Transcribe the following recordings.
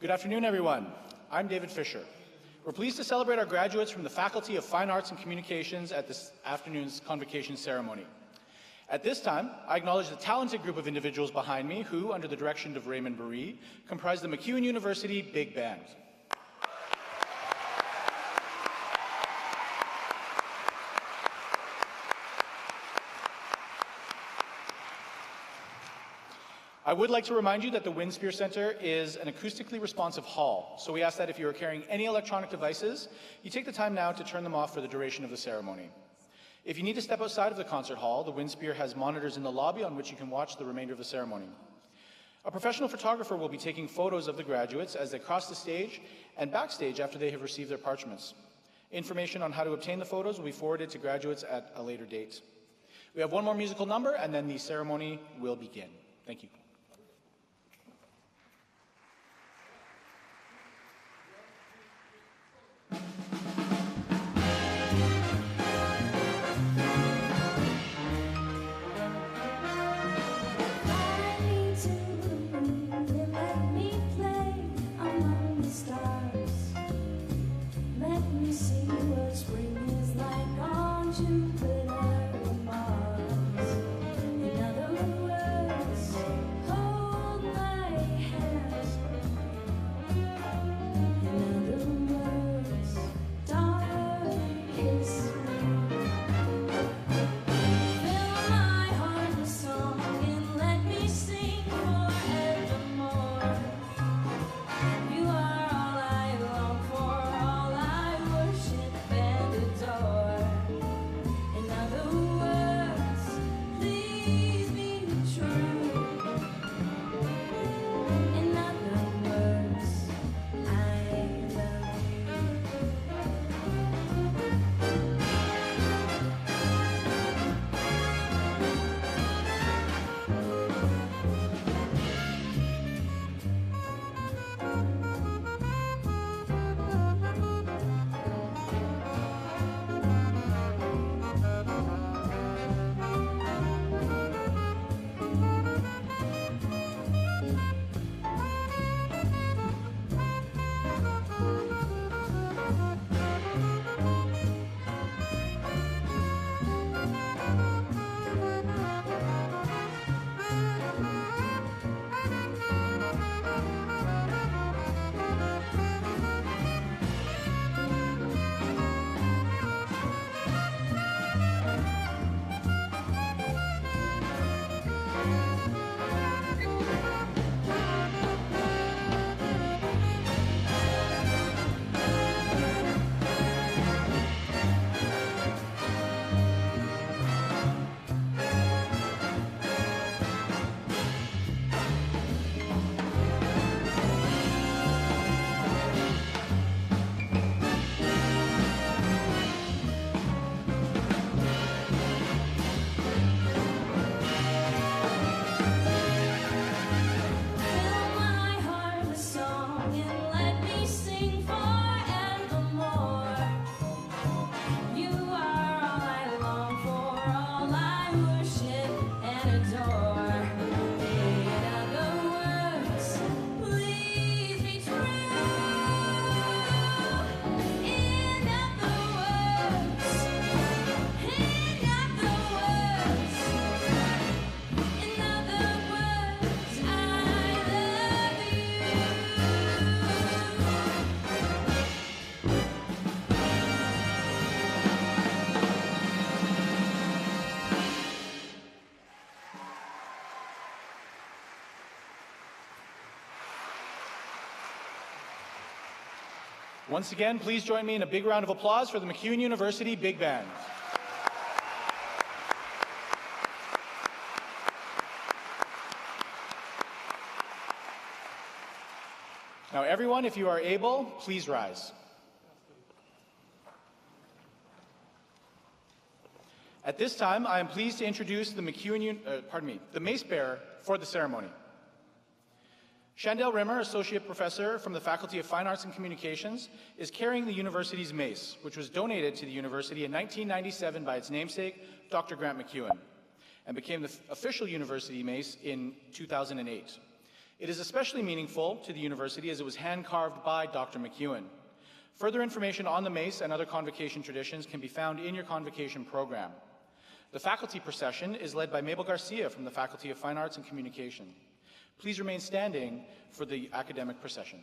Good afternoon, everyone. I'm David Fisher. We're pleased to celebrate our graduates from the Faculty of Fine Arts and Communications at this afternoon's Convocation ceremony. At this time, I acknowledge the talented group of individuals behind me who, under the direction of Raymond Buree, comprise the MacEwan University Big Band. I would like to remind you that the Winspear Center is an acoustically responsive hall, so we ask that if you are carrying any electronic devices, you take the time now to turn them off for the duration of the ceremony. If you need to step outside of the concert hall, the Winspear has monitors in the lobby on which you can watch the remainder of the ceremony. A professional photographer will be taking photos of the graduates as they cross the stage and backstage after they have received their parchments. Information on how to obtain the photos will be forwarded to graduates at a later date. We have one more musical number and then the ceremony will begin. Thank you. Once again, please join me in a big round of applause for the MacEwan University Big Band. Now everyone, if you are able, please rise. At this time, I am pleased to introduce the the mace bearer for the ceremony. Chandel Rimmer, Associate Professor from the Faculty of Fine Arts and Communications, is carrying the university's mace, which was donated to the university in 1997 by its namesake, Dr. Grant MacEwan, and became the official university mace in 2008. It is especially meaningful to the university as it was hand-carved by Dr. MacEwan. Further information on the mace and other convocation traditions can be found in your convocation program. The faculty procession is led by Mabel Garcia from the Faculty of Fine Arts and Communication. Please remain standing for the academic procession.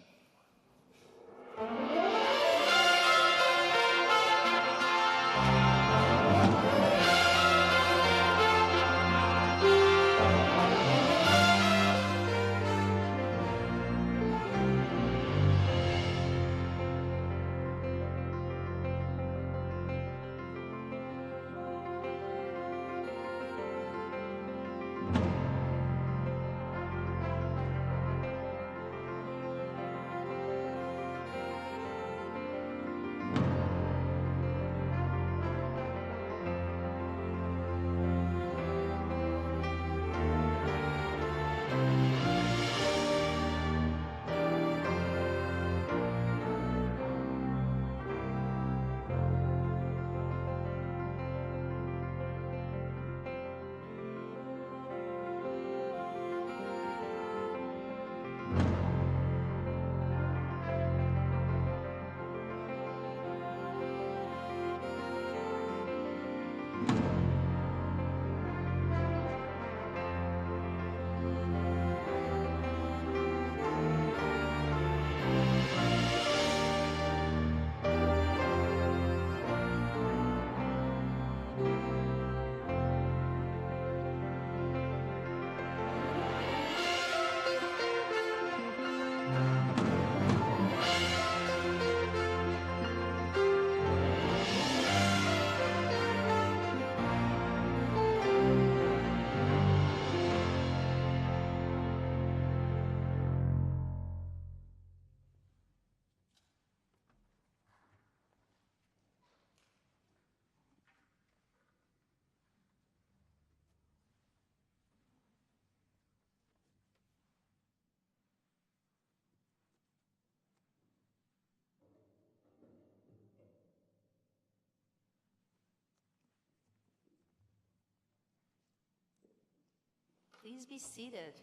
Please be seated.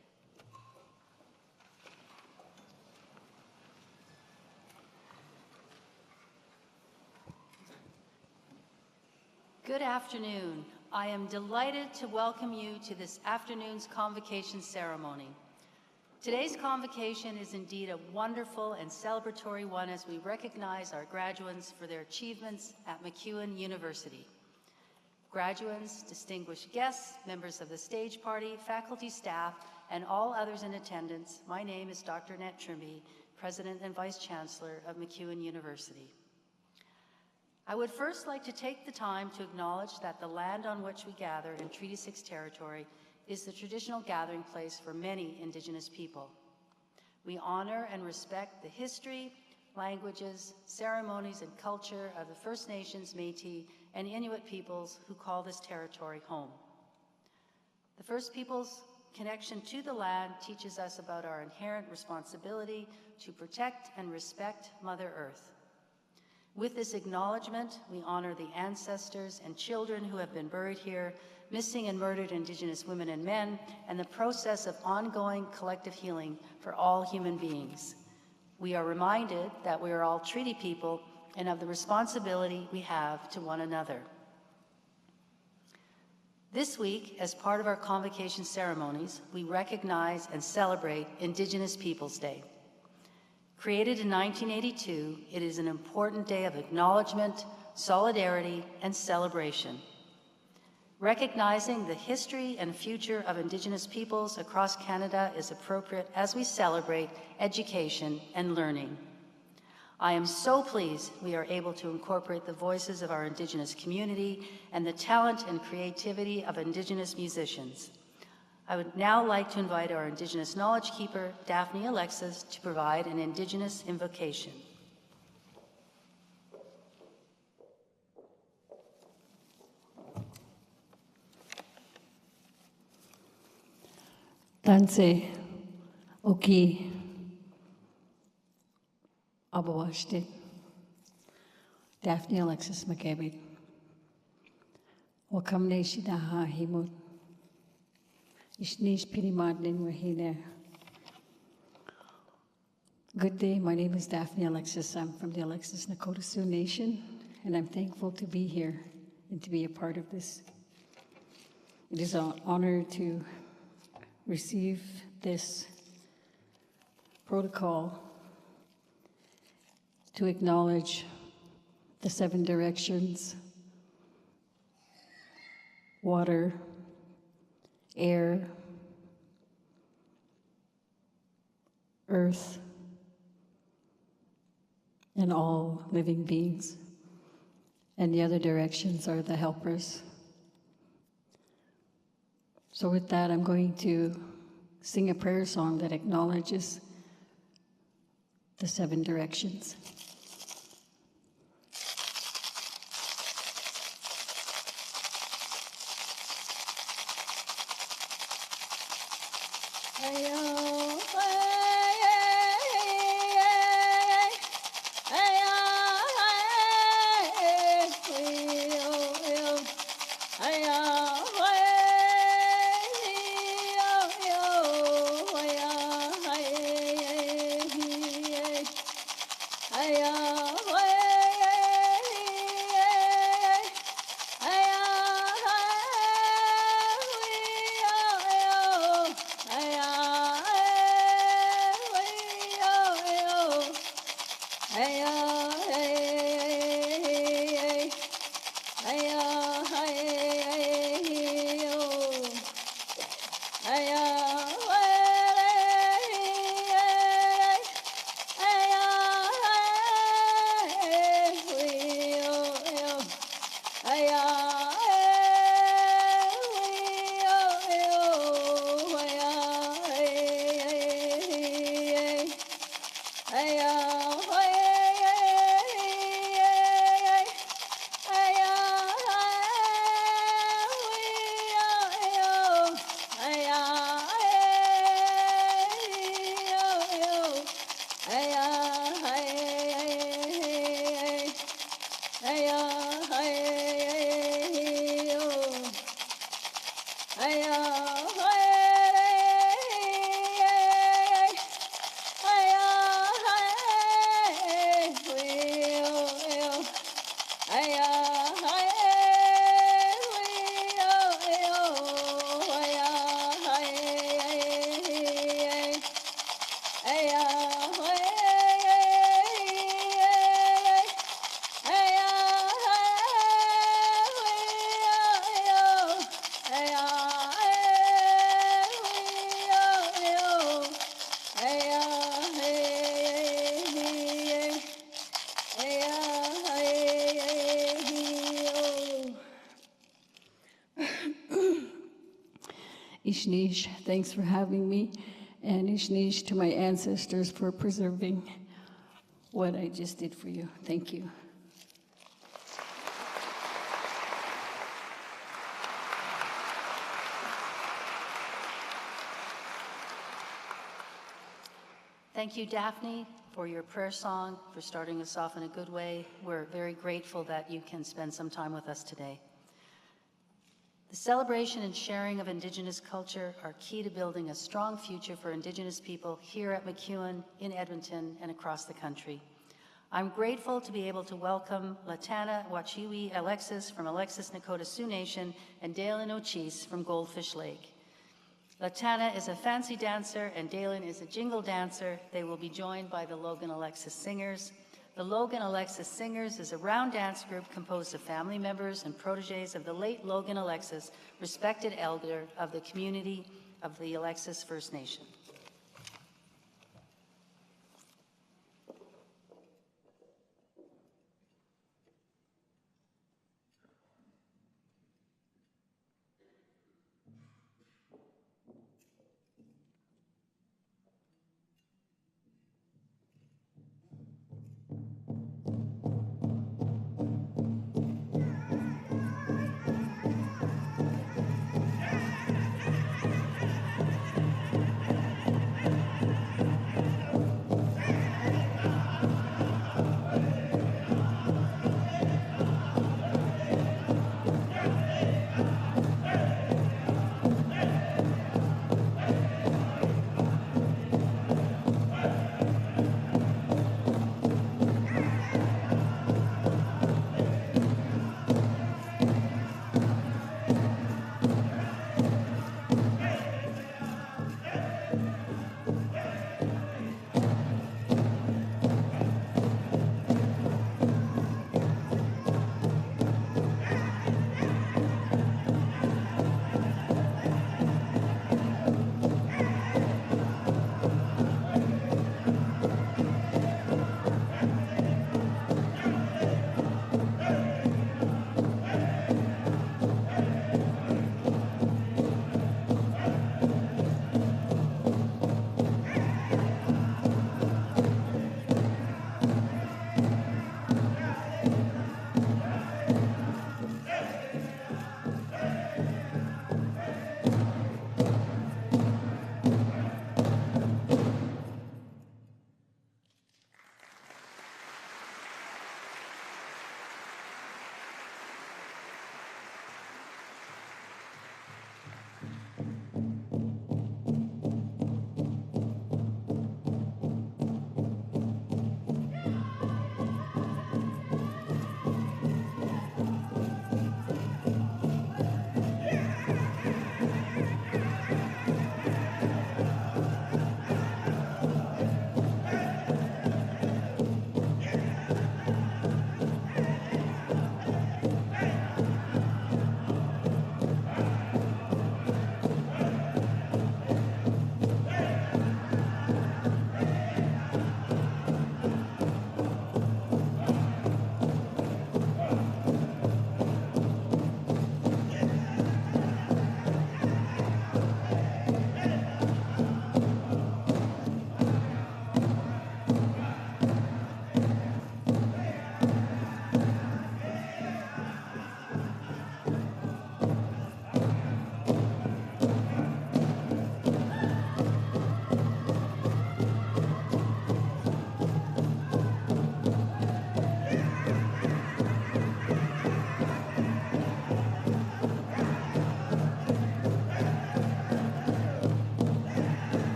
Good afternoon. I am delighted to welcome you to this afternoon's convocation ceremony. Today's convocation is indeed a wonderful and celebratory one as we recognize our graduates for their achievements at MacEwan University. Graduates, distinguished guests, members of the stage party, faculty, staff, and all others in attendance, my name is Dr. Annette Trimby, President and Vice Chancellor of MacEwan University. I would first like to take the time to acknowledge that the land on which we gather in Treaty 6 territory is the traditional gathering place for many Indigenous people. We honor and respect the history, languages, ceremonies, and culture of the First Nations, Métis, and Inuit peoples who call this territory home. The First Peoples' connection to the land teaches us about our inherent responsibility to protect and respect Mother Earth. With this acknowledgement, we honor the ancestors and children who have been buried here, missing and murdered Indigenous women and men, and the process of ongoing collective healing for all human beings. We are reminded that we are all treaty people and of the responsibility we have to one another. This week, as part of our convocation ceremonies, we recognize and celebrate Indigenous Peoples Day. Created in 1982, it is an important day of acknowledgement, solidarity, and celebration. Recognizing the history and future of Indigenous peoples across Canada is appropriate as we celebrate education and learning. I am so pleased we are able to incorporate the voices of our Indigenous community and the talent and creativity of Indigenous musicians. I would now like to invite our Indigenous Knowledge Keeper, Daphne Alexis, to provide an Indigenous invocation. Tanse, Oki, Abawashtit, Daphne Alexis McCabe, Wakamne Shidaha Himut, Ishnish Pirimadlin Wahine, Good day, my name is Daphne Alexis. I'm from the Alexis Nakota Sioux Nation, and I'm thankful to be here and to be a part of this. It is an honor to receive this protocol to acknowledge the 7 directions: water, air, earth, and all living beings. And the other directions are the helpers. So with that, I'm going to sing a prayer song that acknowledges the 7 directions. Ishnish, thanks for having me, and Ishnish to my ancestors for preserving what I just did for you. Thank you. Thank you, Daphne, for your prayer song, for starting us off in a good way. We're very grateful that you can spend some time with us today. The celebration and sharing of Indigenous culture are key to building a strong future for Indigenous people here at MacEwan, in Edmonton, and across the country. I'm grateful to be able to welcome Latana Wachiwi Alexis from Alexis Nakota Sioux Nation and Dalen O'Cheese from Goldfish Lake. Latana is a fancy dancer and Dalen is a jingle dancer. They will be joined by the Logan Alexis Singers. The Logan Alexis Singers is a round dance group composed of family members and proteges of the late Logan Alexis, respected elder of the community of the Alexis First Nation.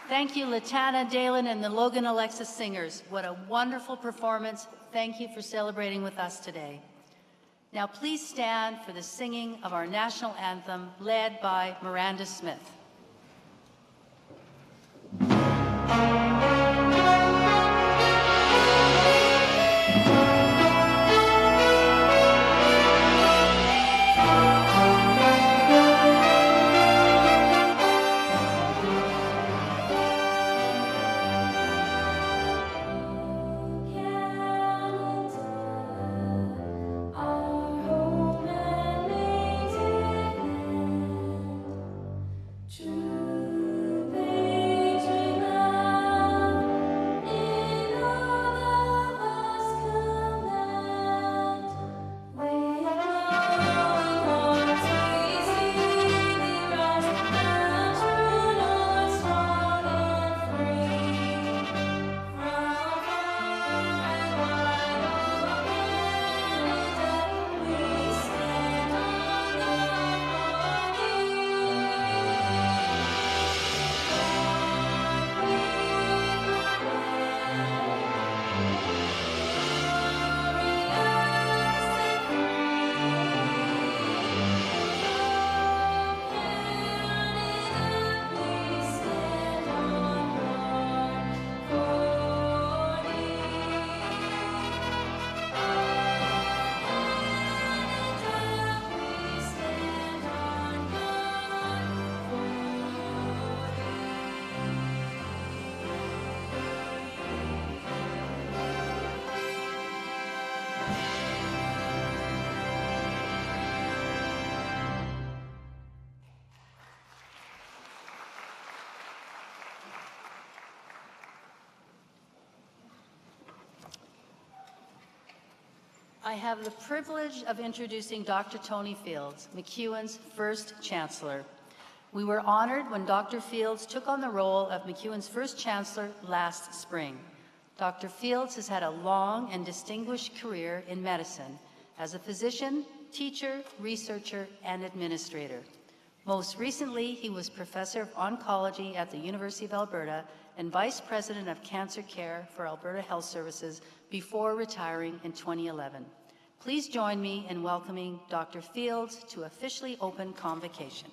Thank you, Latana, Dalen, and the Logan Alexis Singers. What a wonderful performance. Thank you for celebrating with us today. Now please stand for the singing of our national anthem led by Miranda Smith. I have the privilege of introducing Dr. Tony Fields, MacEwan's first Chancellor. We were honored when Dr. Fields took on the role of MacEwan's first Chancellor last spring. Dr. Fields has had a long and distinguished career in medicine as a physician, teacher, researcher, and administrator. Most recently, he was Professor of Oncology at the University of Alberta and Vice President of Cancer Care for Alberta Health Services before retiring in 2011. Please join me in welcoming Dr. Fields to officially open Convocation.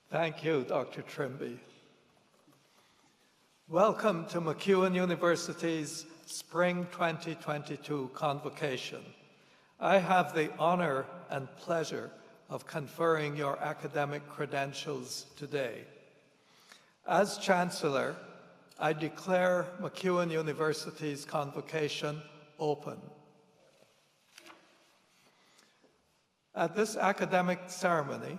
Thank you, Dr. Trimby. Welcome to MacEwan University's Spring 2022 Convocation. I have the honor and pleasure of conferring your academic credentials today. As Chancellor, I declare MacEwan University's Convocation open. At this academic ceremony,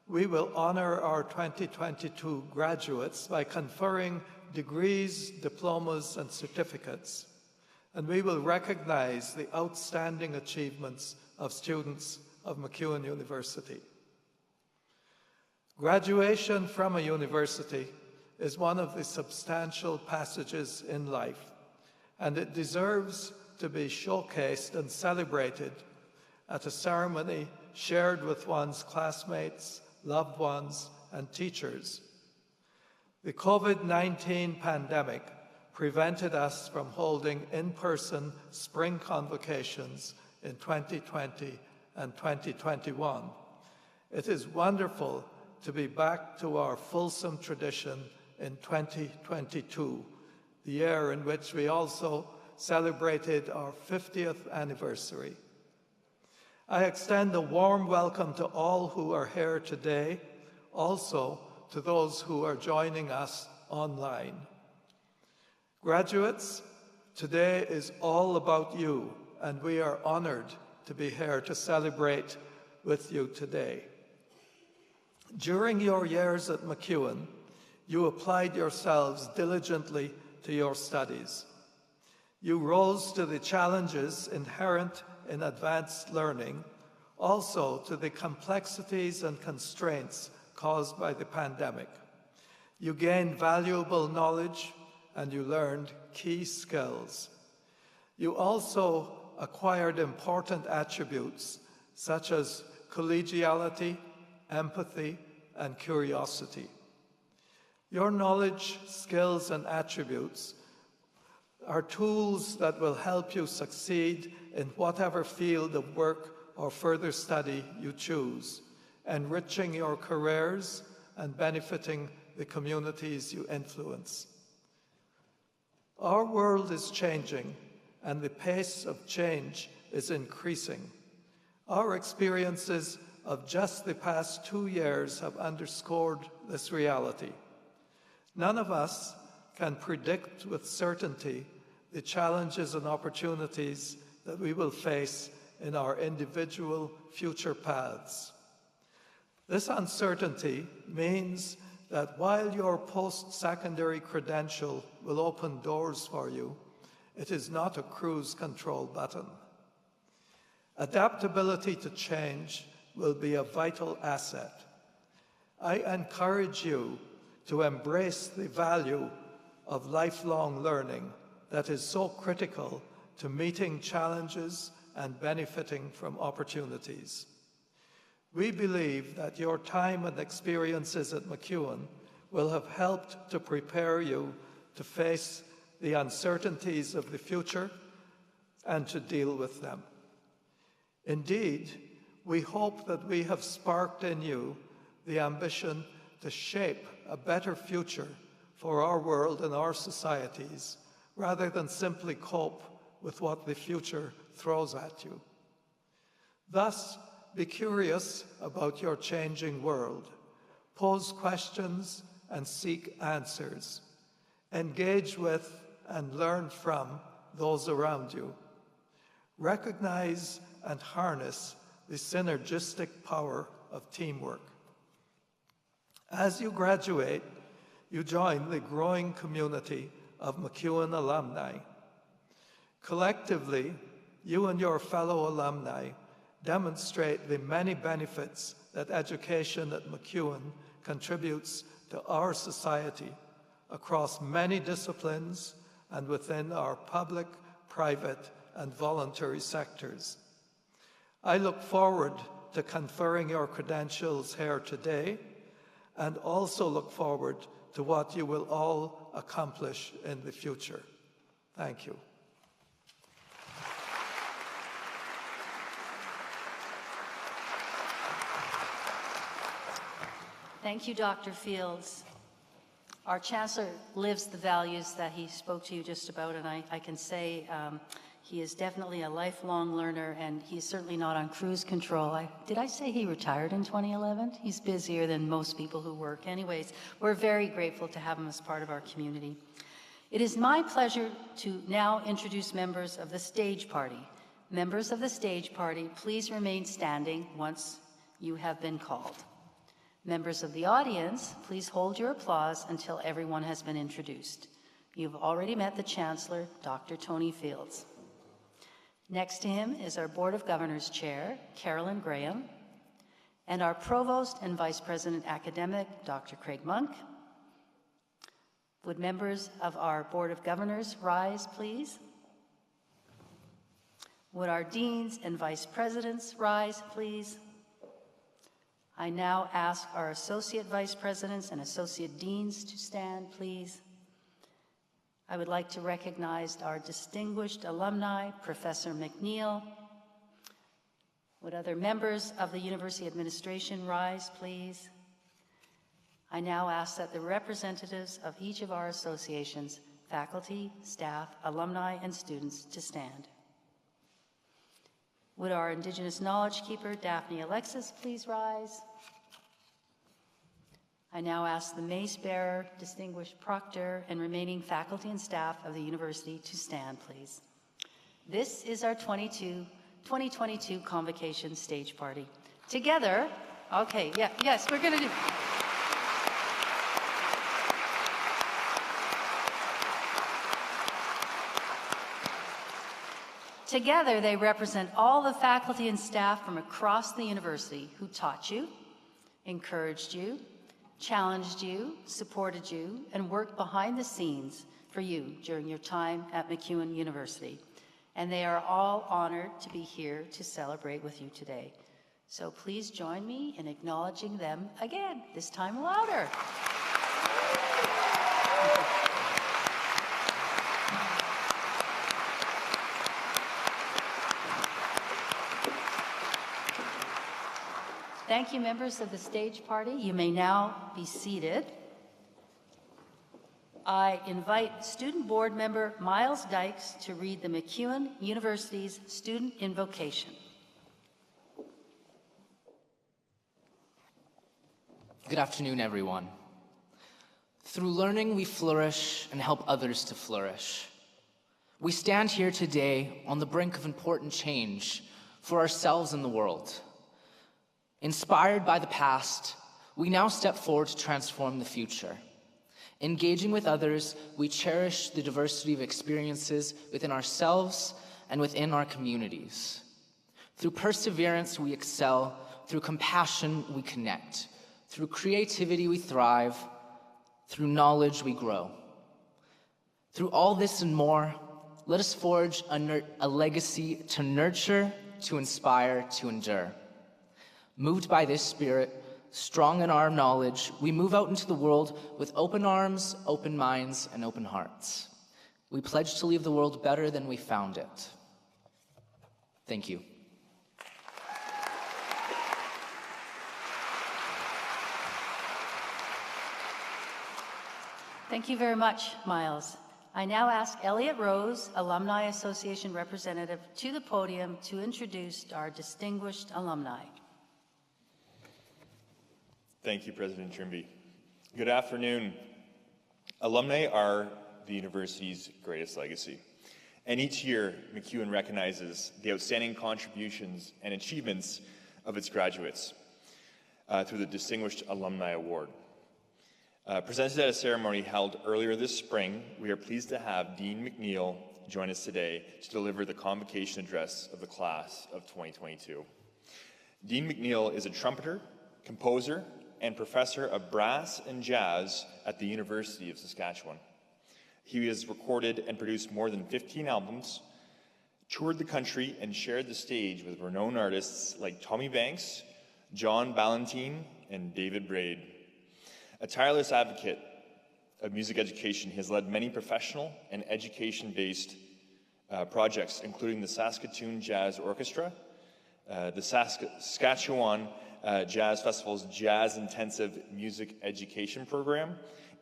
we will honor our 2022 graduates by conferring degrees, diplomas, and certificates, and we will recognize the outstanding achievements of students of MacEwan University. Graduation from a university is one of the substantial passages in life, and it deserves to be showcased and celebrated at a ceremony shared with one's classmates, loved ones, and teachers. The COVID-19 pandemic prevented us from holding in-person spring convocations in 2020 and 2021. It is wonderful to be back to our fulsome tradition in 2022, the year in which we also celebrated our 50th anniversary. I extend a warm welcome to all who are here today, also to those who are joining us online. Graduates, today is all about you, and we are honored to be here to celebrate with you today. During your years at MacEwan, you applied yourselves diligently to your studies. You rose to the challenges inherent in advanced learning, also to the complexities and constraints caused by the pandemic. You gained valuable knowledge and you learned key skills. You also acquired important attributes such as collegiality, empathy, and curiosity. Your knowledge, skills, and attributes are tools that will help you succeed in whatever field of work or further study you choose, enriching your careers and benefiting the communities you influence. Our world is changing, and the pace of change is increasing. Our experiences of just the past 2 years have underscored this reality. None of us can predict with certainty the challenges and opportunities that we will face in our individual future paths. This uncertainty means that while your post-secondary credential will open doors for you, it is not a cruise control button. Adaptability to change will be a vital asset. I encourage you to embrace the value of lifelong learning that is so critical to meeting challenges and benefiting from opportunities. We believe that your time and experiences at MacEwan will have helped to prepare you to face the uncertainties of the future and to deal with them. Indeed, we hope that we have sparked in you the ambition to shape a better future for our world and our societies, rather than simply cope with what the future throws at you. Thus, be curious about your changing world. Pose questions and seek answers. Engage with and learn from those around you. Recognize and harness the synergistic power of teamwork. As you graduate, you join the growing community of MacEwan alumni. Collectively, you and your fellow alumni demonstrate the many benefits that education at MacEwan contributes to our society across many disciplines and within our public, private, and voluntary sectors. I look forward to conferring your credentials here today, and also look forward to what you will all accomplish in the future. Thank you. Thank you, Dr. Fields. Our Chancellor lives the values that he spoke to you just about, and I can say he is definitely a lifelong learner, and he's certainly not on cruise control. Did I say he retired in 2011? He's busier than most people who work. Anyways, we're very grateful to have him as part of our community. It is my pleasure to now introduce members of the stage party. Members of the stage party, please remain standing once you have been called. Members of the audience, please hold your applause until everyone has been introduced. You've already met the Chancellor, Dr. Tony Fields. Next to him is our Board of Governors Chair, Carolyn Graham, and our Provost and Vice President Academic, Dr. Craig Monk. Would members of our Board of Governors rise, please? Would our Deans and Vice Presidents rise, please? I now ask our Associate Vice Presidents and Associate Deans to stand, please. I would like to recognize our distinguished alumni, Professor McNeil. Would other members of the University Administration rise, please? I now ask that the representatives of each of our associations, faculty, staff, alumni, and students to stand. Would our Indigenous Knowledge Keeper, Daphne Alexis, please rise? I now ask the mace bearer, distinguished proctor, and remaining faculty and staff of the university to stand, please. This is our 2022 Convocation stage party. Together, okay, yes, we're gonna do. Together, they represent all the faculty and staff from across the university who taught you, encouraged you, challenged you, supported you, and worked behind the scenes for you during your time at MacEwan University. and they are all honored to be here to celebrate with you today. So please join me in acknowledging them again, this time louder. Thank you, members of the stage party. You may now be seated. I invite student board member Miles Dykes to read the MacEwan University's student invocation. Good afternoon, everyone. Through learning, we flourish and help others to flourish. We stand here today on the brink of important change for ourselves and the world. Inspired by the past, we now step forward to transform the future. Engaging with others, we cherish the diversity of experiences within ourselves and within our communities. Through perseverance, we excel. Through compassion, we connect. Through creativity, we thrive. Through knowledge, we grow. Through all this and more, let us forge a legacy to nurture, to inspire, to endure. Moved by this spirit, strong in our knowledge, we move out into the world with open arms, open minds, and open hearts. We pledge to leave the world better than we found it. Thank you. Thank you very much, Miles. I now ask Elliot Rose, Alumni Association representative, to the podium to introduce our distinguished alumni. Thank you, President Trimby. Good afternoon. Alumni are the university's greatest legacy. And each year, MacEwan recognizes the outstanding contributions and achievements of its graduates through the Distinguished Alumni Award. Presented at a ceremony held earlier this spring, we are pleased to have Dean McNeil join us today to deliver the convocation address of the class of 2022. Dean McNeil is a trumpeter, composer, and professor of brass and jazz at the University of Saskatchewan. He has recorded and produced more than 15 albums, toured the country, and shared the stage with renowned artists like Tommy Banks, John Ballantine, and David Braid. A tireless advocate of music education, he has led many professional and education-based projects, including the Saskatoon Jazz Orchestra, the Saskatchewan Jazz Festival's Jazz Intensive Music Education Program,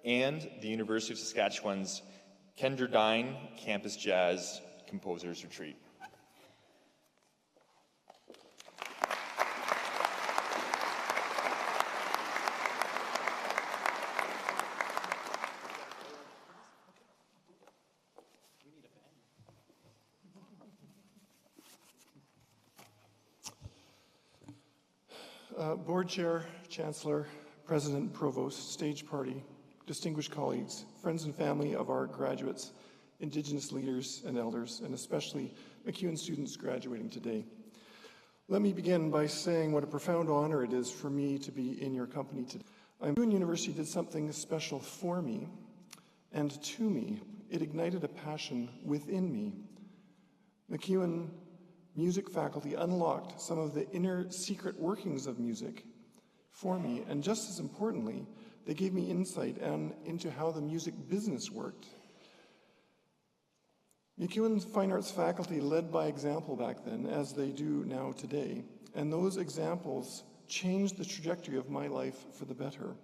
and the University of Saskatchewan's Kenderdine Campus Jazz Composers Retreat. Board Chair, Chancellor, President, Provost, Stage Party, distinguished colleagues, friends and family of our graduates, Indigenous leaders and elders, and especially MacEwan students graduating today. Let me begin by saying what a profound honor it is for me to be in your company today. MacEwan University did something special for me and to me. It ignited a passion within me. MacEwan music faculty unlocked some of the inner secret workings of music for me, and just as importantly, they gave me insight into how the music business worked. MacEwan's fine arts faculty led by example back then, as they do now today, and those examples changed the trajectory of my life for the better.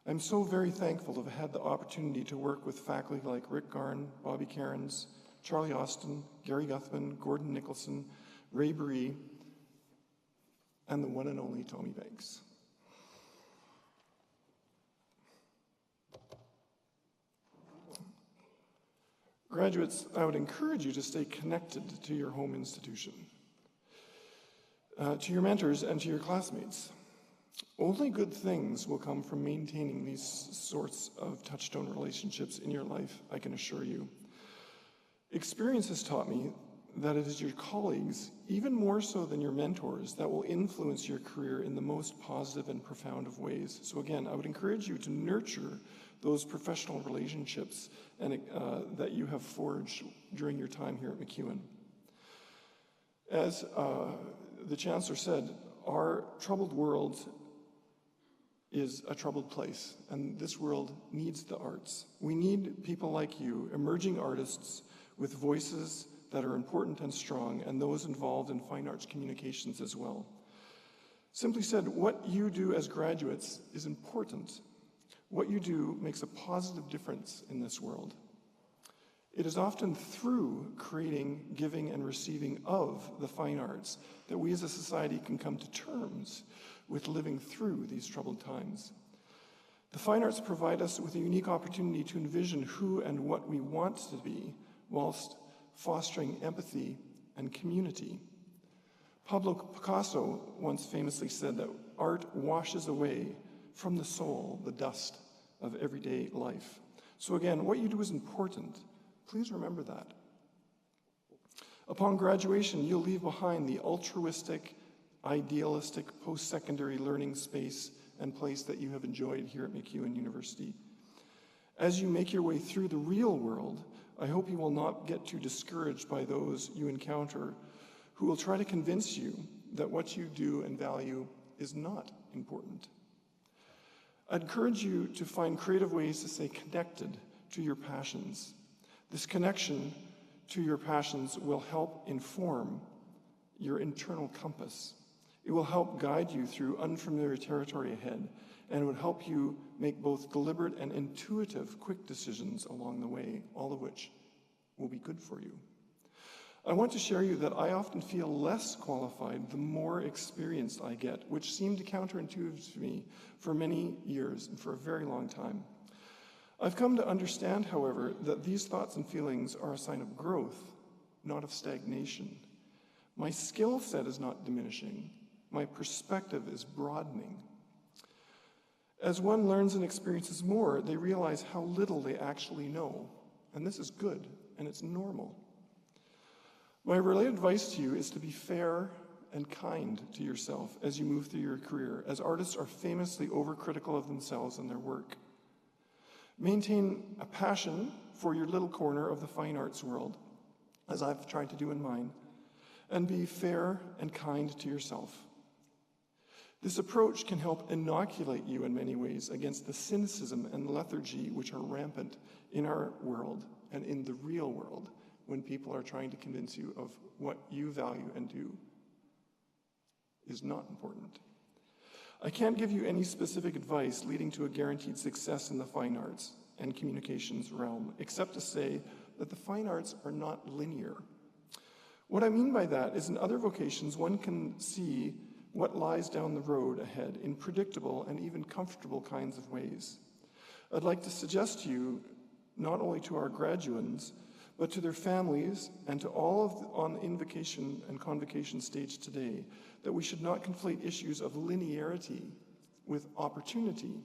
I'm so very thankful to have had the opportunity to work with faculty like Rick Garn, Bobby Cairns, Charlie Austin, Gary Guthman, Gordon Nicholson, Ray Buree, and the one and only Tommy Banks. Graduates, I would encourage you to stay connected to your home institution, to your mentors and to your classmates. Only good things will come from maintaining these sorts of touchstone relationships in your life, I can assure you. Experience has taught me that it is your colleagues, even more so than your mentors, that will influence your career in the most positive and profound of ways. So again, I would encourage you to nurture those professional relationships and, that you have forged during your time here at MacEwan. As the Chancellor said, our troubled world is a troubled place, and this world needs the arts. We need people like you, emerging artists with voices that are important and strong, and those involved in fine arts communications as well. Simply said, what you do as graduates is important. What you do makes a positive difference in this world. It is often through creating, giving, and receiving of the fine arts that we as a society can come to terms with living through these troubled times. The fine arts provide us with a unique opportunity to envision who and what we want to be, whilst fostering empathy and community. Pablo Picasso once famously said that art washes away from the soul the dust of everyday life. So again, what you do is important. Please remember that. Upon graduation, you'll leave behind the altruistic, idealistic post-secondary learning space and place that you have enjoyed here at MacEwan University. As you make your way through the real world, I hope you will not get too discouraged by those you encounter who will try to convince you that what you do and value is not important. I'd encourage you to find creative ways to stay connected to your passions. This connection to your passions will help inform your internal compass. It will help guide you through unfamiliar territory ahead, and it would help you make both deliberate and intuitive quick decisions along the way, all of which will be good for you. I want to share you that I often feel less qualified the more experienced I get, which seemed counterintuitive to me for many years and for a very long time. I've come to understand, however, that these thoughts and feelings are a sign of growth, not of stagnation. My skill set is not diminishing. My perspective is broadening. As one learns and experiences more, they realize how little they actually know. And this is good, and it's normal. My related advice to you is to be fair and kind to yourself as you move through your career, as artists are famously overcritical of themselves and their work. Maintain a passion for your little corner of the fine arts world, as I've tried to do in mine, and be fair and kind to yourself. This approach can help inoculate you in many ways against the cynicism and lethargy which are rampant in our world and in the real world when people are trying to convince you of what you value and do is not important. I can't give you any specific advice leading to a guaranteed success in the fine arts and communications realm, except to say that the fine arts are not linear. What I mean by that is in other vocations, one can see what lies down the road ahead in predictable and even comfortable kinds of ways. I'd like to suggest to you, not only to our graduands, but to their families and to all of on the invocation and convocation stage today, that we should not conflate issues of linearity with opportunity.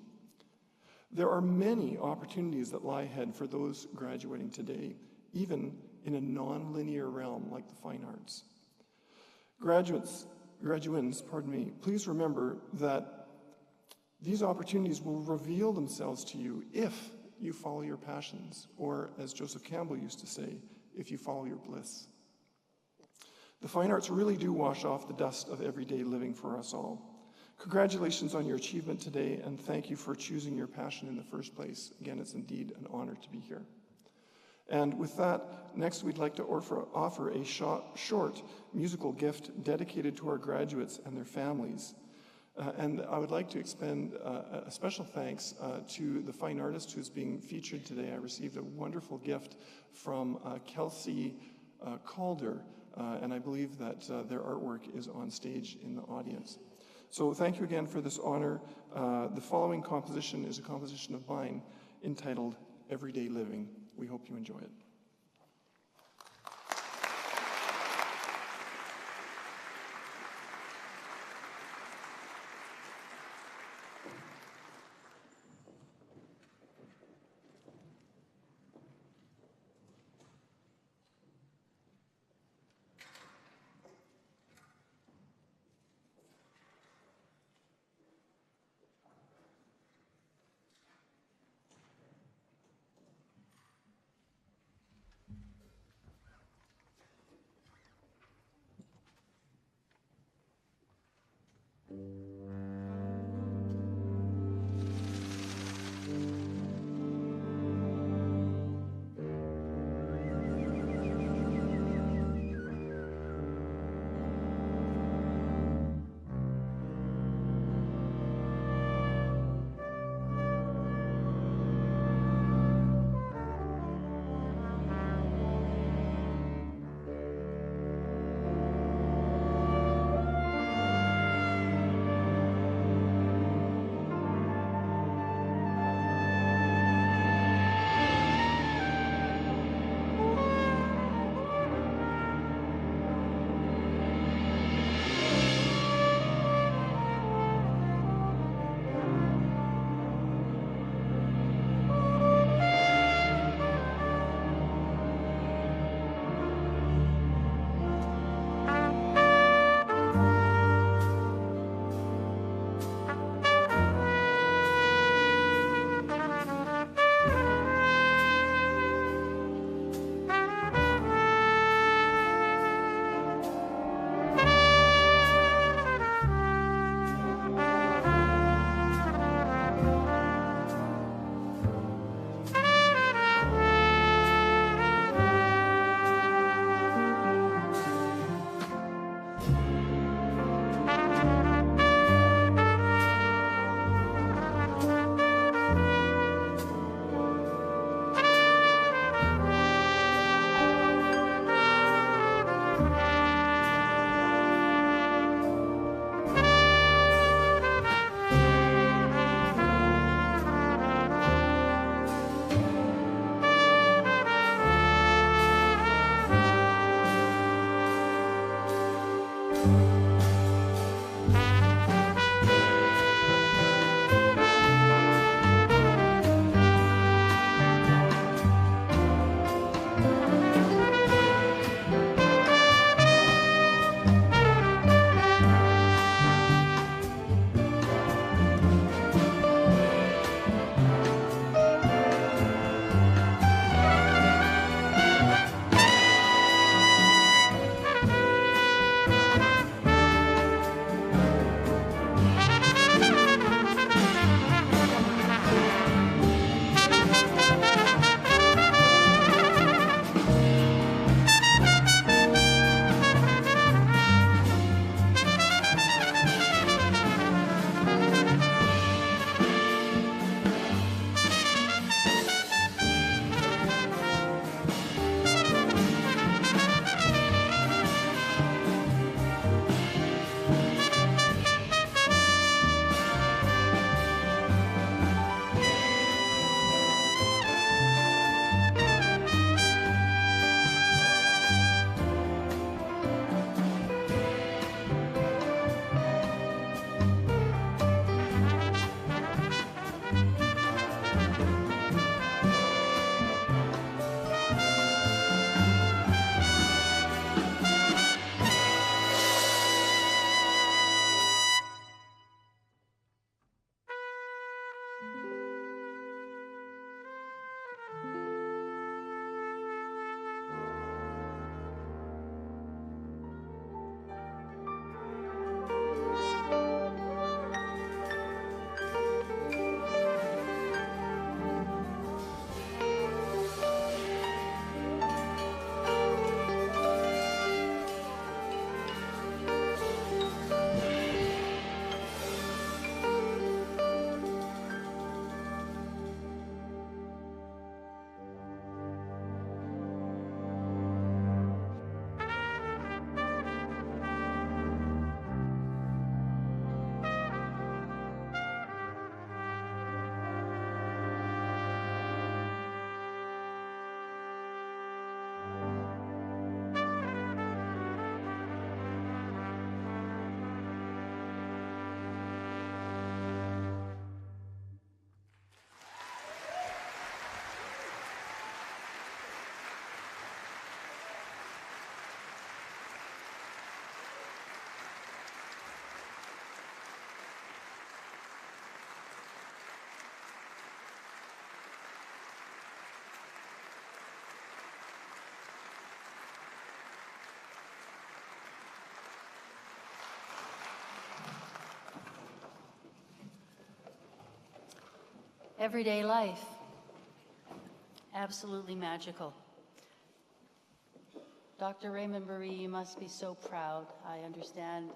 There are many opportunities that lie ahead for those graduating today, even in a non-linear realm like the fine arts. Graduands, please remember that these opportunities will reveal themselves to you if you follow your passions, or as Joseph Campbell used to say, if you follow your bliss. The fine arts really do wash off the dust of everyday living for us all. Congratulations on your achievement today, and thank you for choosing your passion in the first place. Again, it's indeed an honor to be here. And with that, next we'd like to offer a short musical gift dedicated to our graduates and their families. And I would like to expend a special thanks to the fine artist who's being featured today. I received a wonderful gift from Kelsey Calder, and I believe that their artwork is on stage in the audience. So thank you again for this honor. The following composition is a composition of mine entitled Everyday Living. We hope you enjoy it. Everyday life, absolutely magical. Dr. Raymond Marie, you must be so proud. I understand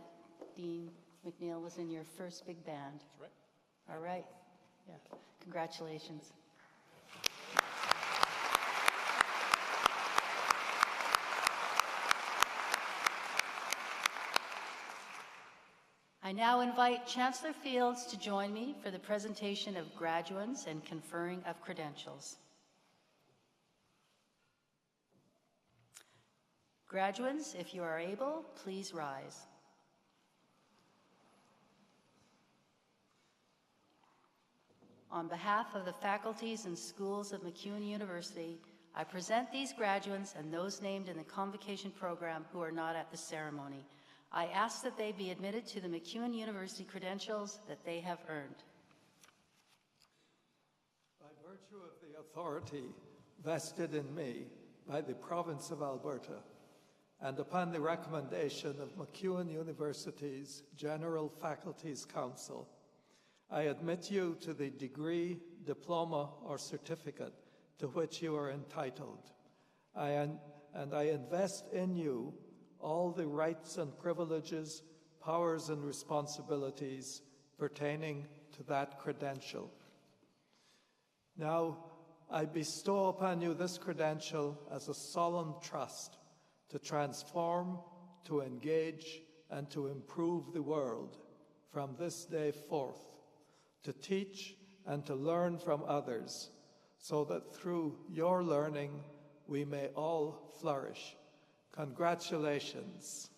Dean McNeil was in your first big band. That's right. All right. Yeah. Congratulations. I now invite Chancellor Fields to join me for the presentation of graduates and conferring of credentials. Graduates, if you are able, please rise. On behalf of the faculties and schools of MacEwan University, I present these graduates and those named in the Convocation program who are not at the ceremony. I ask that they be admitted to the MacEwan University credentials that they have earned. By virtue of the authority vested in me by the province of Alberta, and upon the recommendation of MacEwan University's General Faculties Council, I admit you to the degree, diploma, or certificate to which you are entitled. And I invest in you all the rights and privileges, powers and responsibilities pertaining to that credential. Now, I bestow upon you this credential as a solemn trust to transform, to engage, and to improve the world from this day forth, to teach and to learn from others, so that through your learning we may all flourish. Congratulations.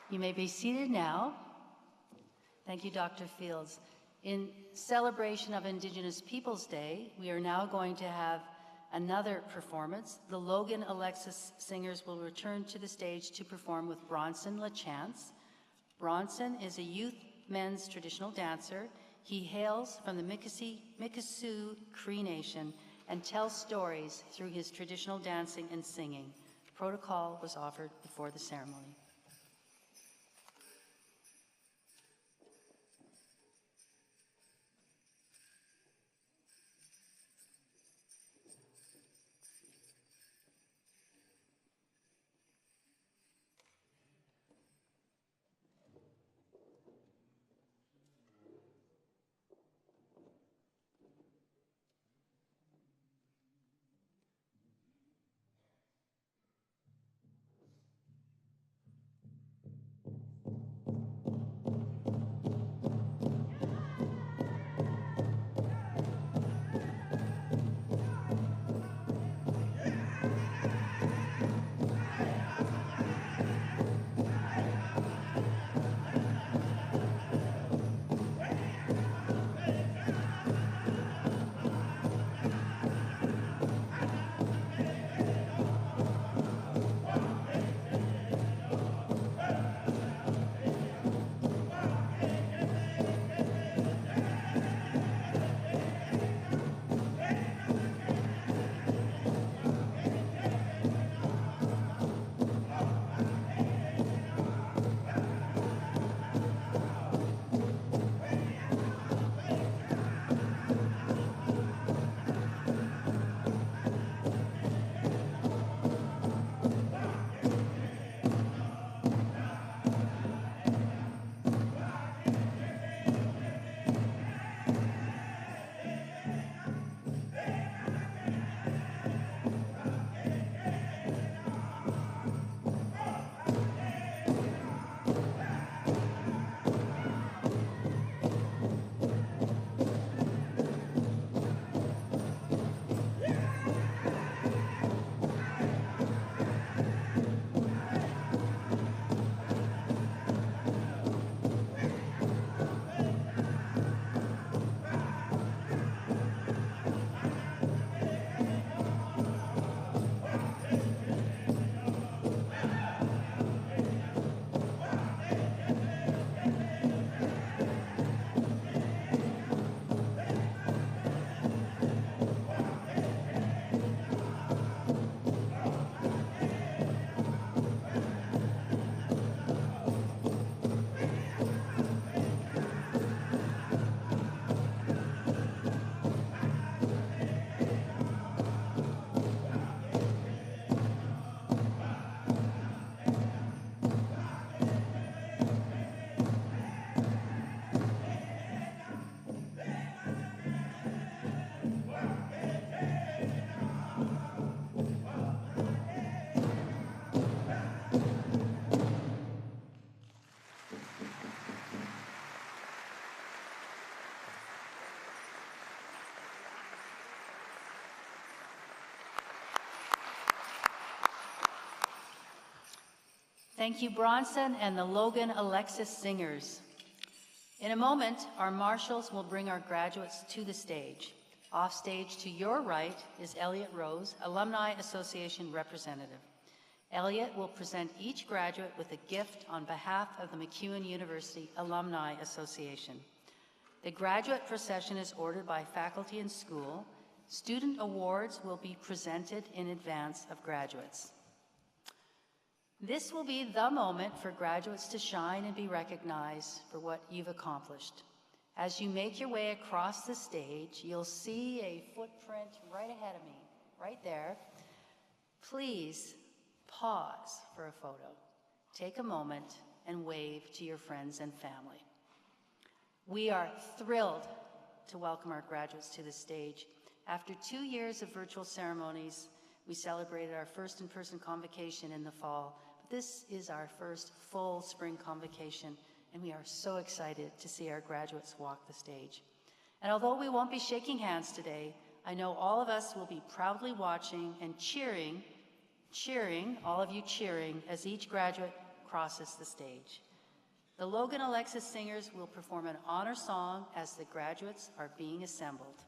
You may be seated now. Thank you, Dr. Fields. In celebration of Indigenous Peoples Day, we are now going to have another performance. The Logan Alexis Singers will return to the stage to perform with Bronson LaChance. Bronson is a youth men's traditional dancer. He hails from the Mikisew Cree Nation and tells stories through his traditional dancing and singing. Protocol was offered before the ceremony. Thank you, Bronson and the Logan Alexis Singers. In a moment, our marshals will bring our graduates to the stage. Off stage to your right is Elliot Rose, Alumni Association representative. Elliot will present each graduate with a gift on behalf of the MacEwan University Alumni Association. The graduate procession is ordered by faculty and school. Student awards will be presented in advance of graduates. This will be the moment for graduates to shine and be recognized for what you've accomplished. As you make your way across the stage, you'll see a footprint right ahead of me, right there. Please pause for a photo. Take a moment and wave to your friends and family. We are thrilled to welcome our graduates to the stage. After 2 years of virtual ceremonies, we celebrated our first in-person convocation in the fall. This is our first full spring convocation, and we are so excited to see our graduates walk the stage. And although we won't be shaking hands today, I know all of us will be proudly watching and cheering, all of you cheering, as each graduate crosses the stage. The Logan Alexis Singers will perform an honor song as the graduates are being assembled.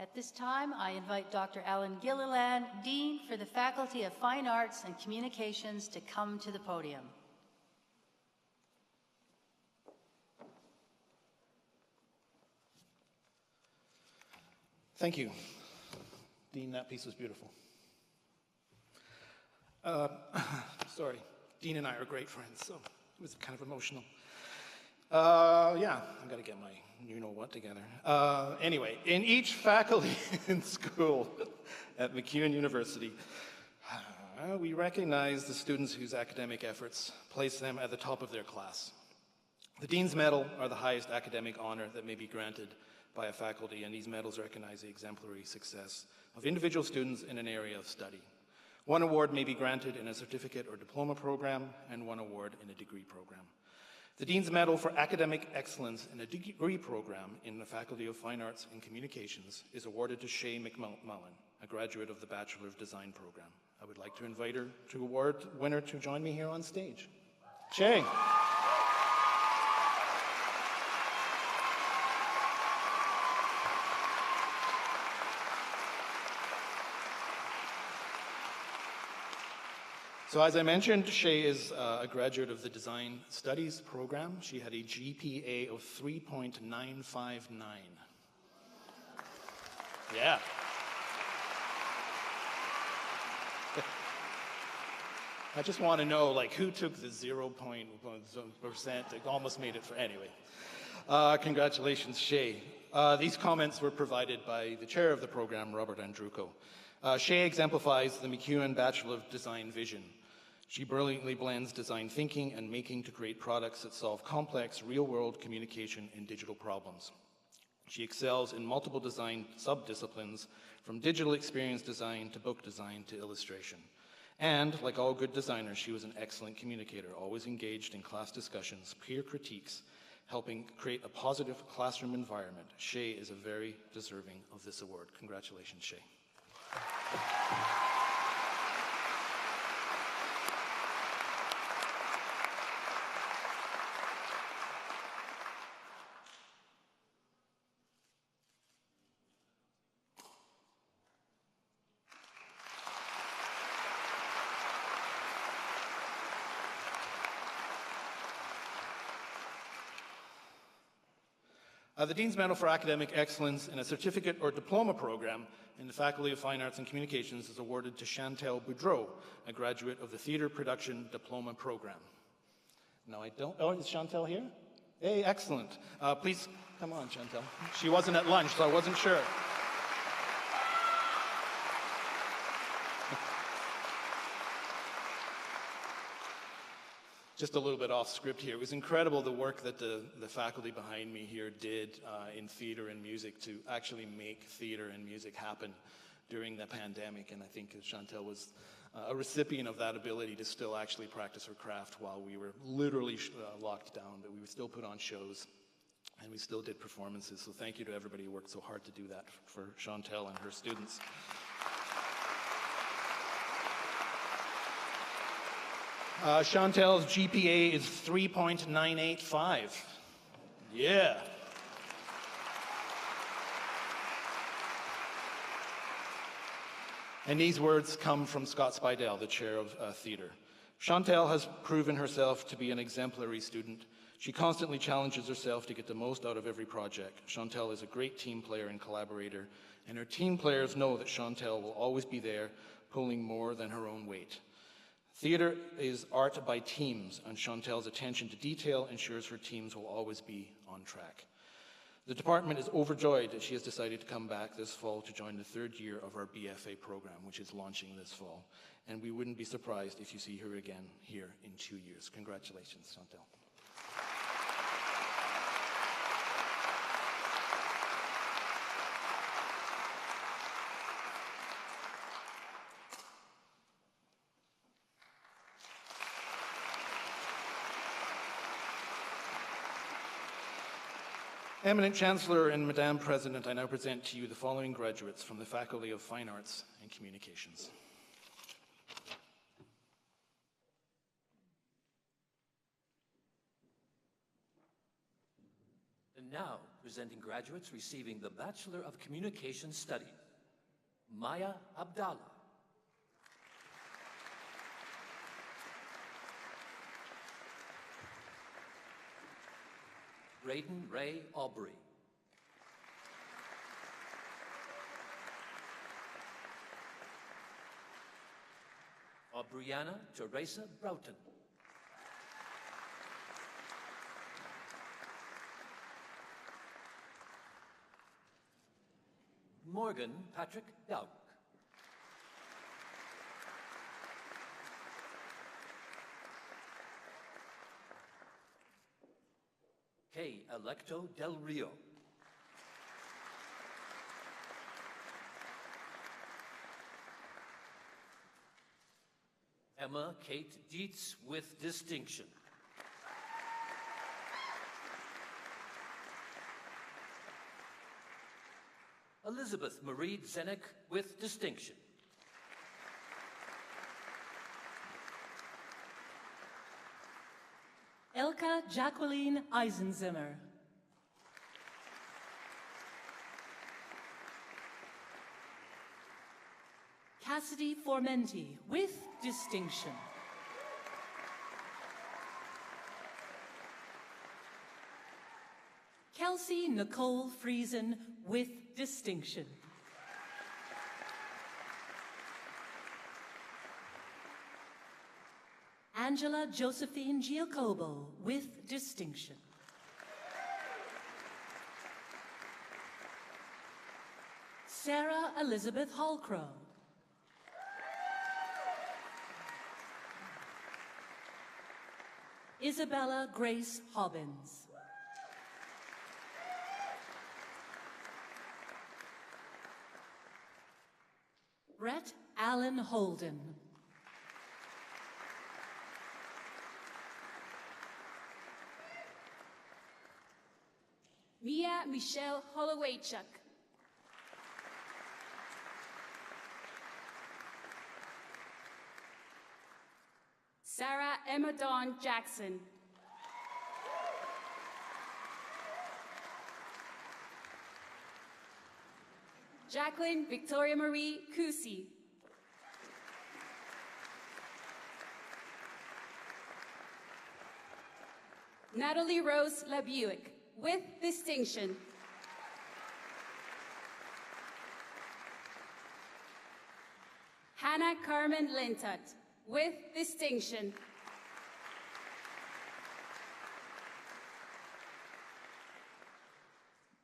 At this time, I invite Dr. Alan Gilliland, Dean for the Faculty of Fine Arts and Communications, to come to the podium. Thank you. Dean, that piece was beautiful. Sorry, Dean and I are great friends, so it was kind of emotional. Yeah, I gotta get my you-know-what together. Anyway, in each faculty and school at MacEwan University, we recognize the students whose academic efforts place them at the top of their class. The Dean's Medal are the highest academic honor that may be granted by a faculty, and these medals recognize the exemplary success of individual students in an area of study. One award may be granted in a certificate or diploma program, and one award in a degree program. The Dean's Medal for Academic Excellence in a degree program in the Faculty of Fine Arts and Communications is awarded to Shay McMullen, a graduate of the Bachelor of Design program. I would like to invite her to award winner to join me here on stage. Shay. So as I mentioned, Shay is a graduate of the Design Studies program. She had a GPA of 3.959. Yeah. I just want to know, like, who took the 0.1%? It almost made it for, anyway. Congratulations, Shay. These comments were provided by the chair of the program, Robert Andruko. Shay exemplifies the MacEwan Bachelor of Design vision. She brilliantly blends design thinking and making to create products that solve complex real-world communication and digital problems. She excels in multiple design sub-disciplines, from digital experience design to book design to illustration. And, like all good designers, she was an excellent communicator, always engaged in class discussions, peer critiques, helping create a positive classroom environment. Shay is very deserving of this award. Congratulations, Shay. The Dean's Medal for Academic Excellence in a certificate or diploma program in the Faculty of Fine Arts and Communications is awarded to Chantal Boudreau, a graduate of the Theatre Production Diploma Program. Now I don't, oh, is Chantal here? Hey, excellent. Please come on, Chantal. She wasn't at lunch, so I wasn't sure. Just a little bit off script here. It was incredible the work that the faculty behind me here did in theater and music to actually make theater and music happen during the pandemic. And I think Chantal was a recipient of that ability to still actually practice her craft while we were literally locked down, but we would still put on shows and we still did performances. So thank you to everybody who worked so hard to do that for Chantal and her students. Chantal's GPA is 3.985. Yeah. And these words come from Scott Spidell, the chair of theater. Chantal has proven herself to be an exemplary student. She constantly challenges herself to get the most out of every project. Chantal is a great team player and collaborator, and her team players know that Chantal will always be there, pulling more than her own weight. Theater is art by teams, and Chantal's attention to detail ensures her teams will always be on track. The department is overjoyed that she has decided to come back this fall to join the third year of our BFA program, which is launching this fall. And we wouldn't be surprised if you see her again here in 2 years. Congratulations, Chantal. Eminent Chancellor and Madame President, I now present to you the following graduates from the Faculty of Fine Arts and Communications. And now, presenting graduates receiving the Bachelor of Communication Studies, Maya Abdallah. Braden Ray Aubrey. Aubriana Teresa Broughton. Morgan Patrick Dowk. Kay Electo Del Rio. Emma Kate Dietz with distinction. Elizabeth Marie Zenek with distinction. Elka Jacqueline Eisenzimmer. Cassidy Formenti with distinction. Kelsey Nicole Friesen with distinction. Angela Josephine Giacobo with distinction. Sarah Elizabeth Hallcrow. Isabella Grace Hobbins. Brett Allen Holden. Mia Michelle Hollowaychuk. Sarah Emma Dawn Jackson. Jacqueline Victoria Marie Kusi. Natalie Rose LaBuick with distinction. Hannah Carmen Lintott with distinction.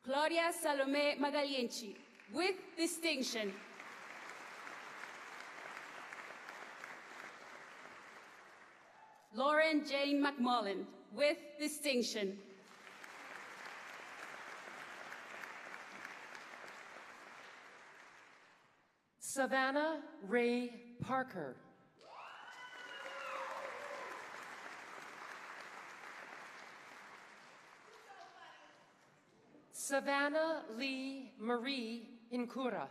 Claudia Salome Magalienchi with distinction. Lauren Jane McMullen with distinction. Savannah Ray Parker. Savannah Lee Marie Incura.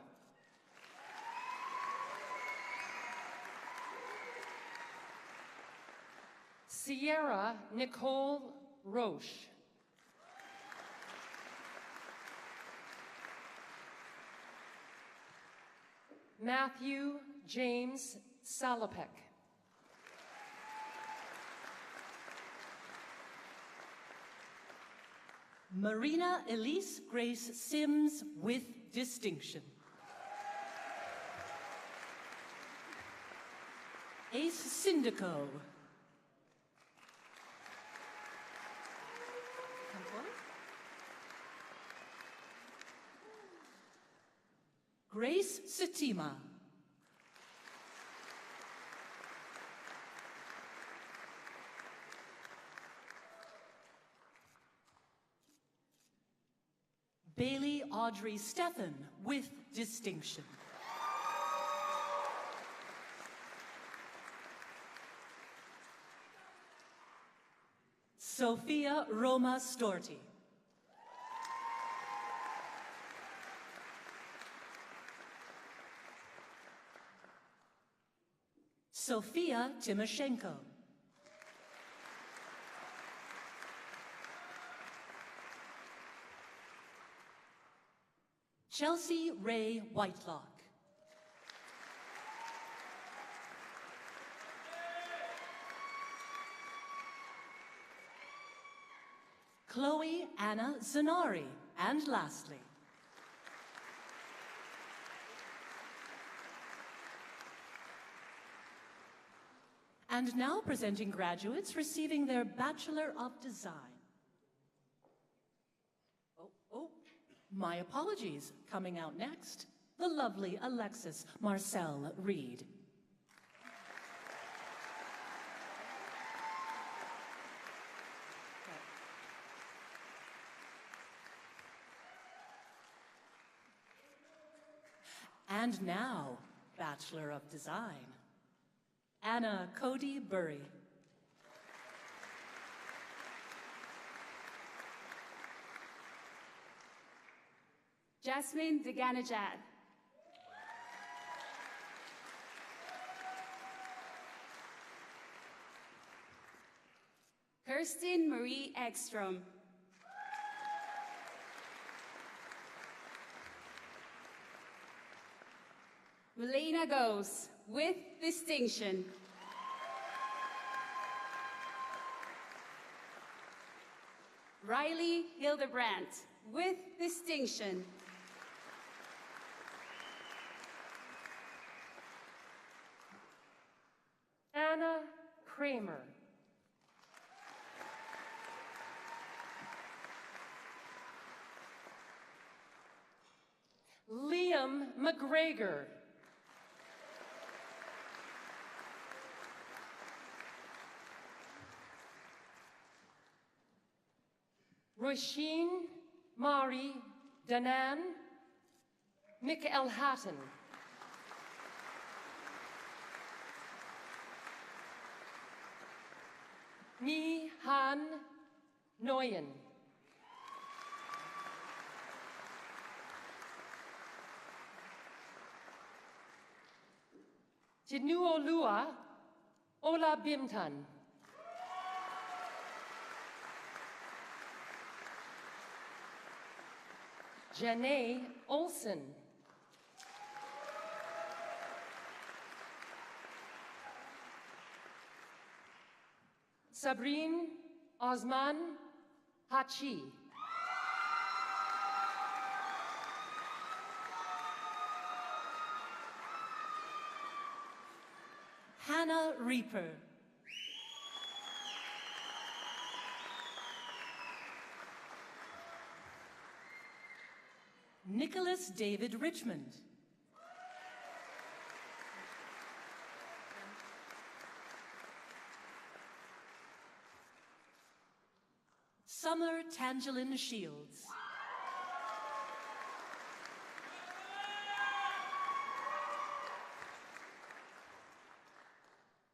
Sierra Nicole Roche. Matthew James Salopek. Marina Elise Grace Sims with distinction. Ace Syndico. Grace Satima. Bailey Audrey Stephan with distinction. Sophia Roma Storti. Sophia Timoshenko. Chelsea Ray Whitelock. Chloe Anna Zanari. And lastly, and now presenting graduates receiving their Bachelor of Design. My apologies. Coming out next, the lovely Alexis Marcel Reed. And now, Bachelor of Design, Anna Cody Burry. Jasmine Deganajad. Kirsten Marie Ekstrom. Melina Goes, with distinction. Riley Hildebrandt, with distinction. Anna Kramer. Liam McGregor. Roisin Mari Danan. Michael Hatton. Mi Han Nguyen. Tinuolua Ola Bimtan. Janae Olson. Sabrine Osman Hachi. Hannah Reaper. Nicholas David Richmond. Summer Tangelin Shields.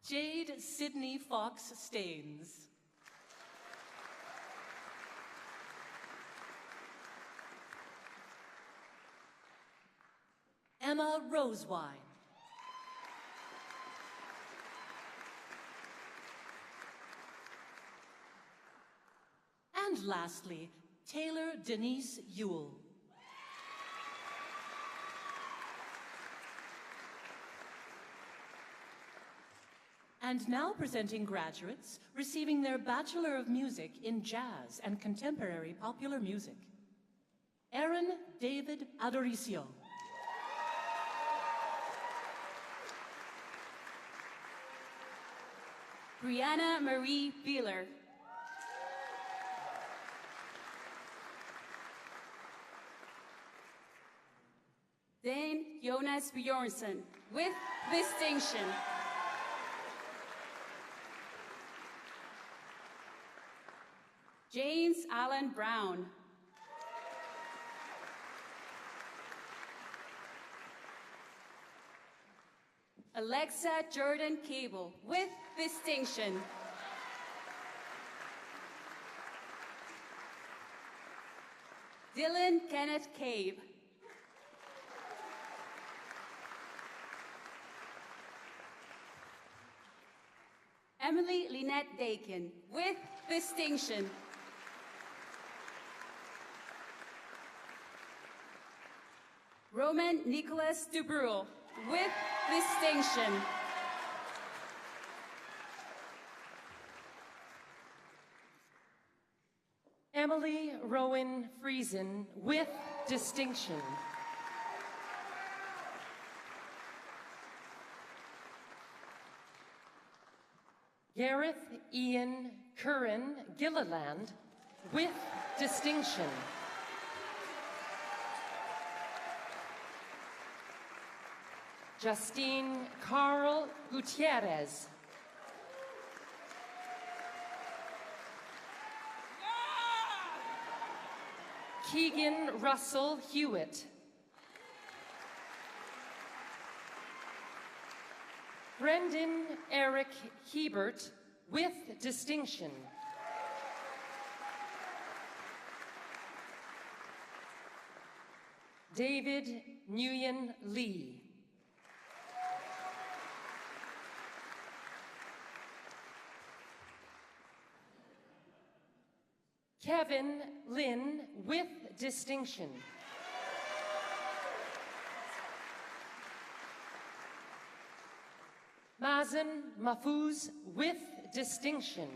Jade Sydney Fox Staines. Emma Rosewine. And lastly, Taylor Denise Ewell. And now presenting graduates receiving their Bachelor of Music in Jazz and Contemporary Popular Music. Aaron David Adoricio. Brianna Marie Beeler. Dane Jonas Bjornsson, with distinction. James Allen Brown. Alexa Jordan Cable, with distinction. Dylan Kenneth Cave. Emily Lynette Dakin, with distinction. Roman Nicholas Dubrul, with distinction. Emily Rowan Friesen, with distinction. Gareth Ian Curran Gilliland, with distinction. Justine Carl Gutierrez. Keegan Russell Hewitt. Brendan Eric Hebert with distinction. David Nguyen Lee. Kevin Lin with distinction. Mazen Mahfouz with distinction.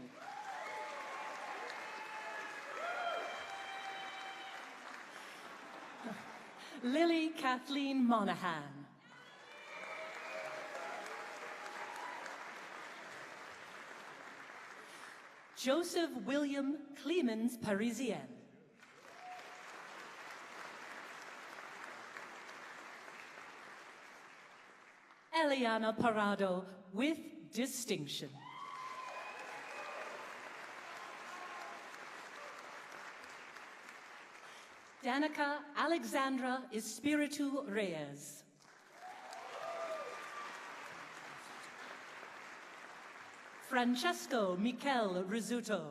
Lily Kathleen Monahan. Joseph William Clemens Parisien. Eliana Parado with distinction. Danica Alexandra Espiritu Reyes. Francesco Michel Rizzuto.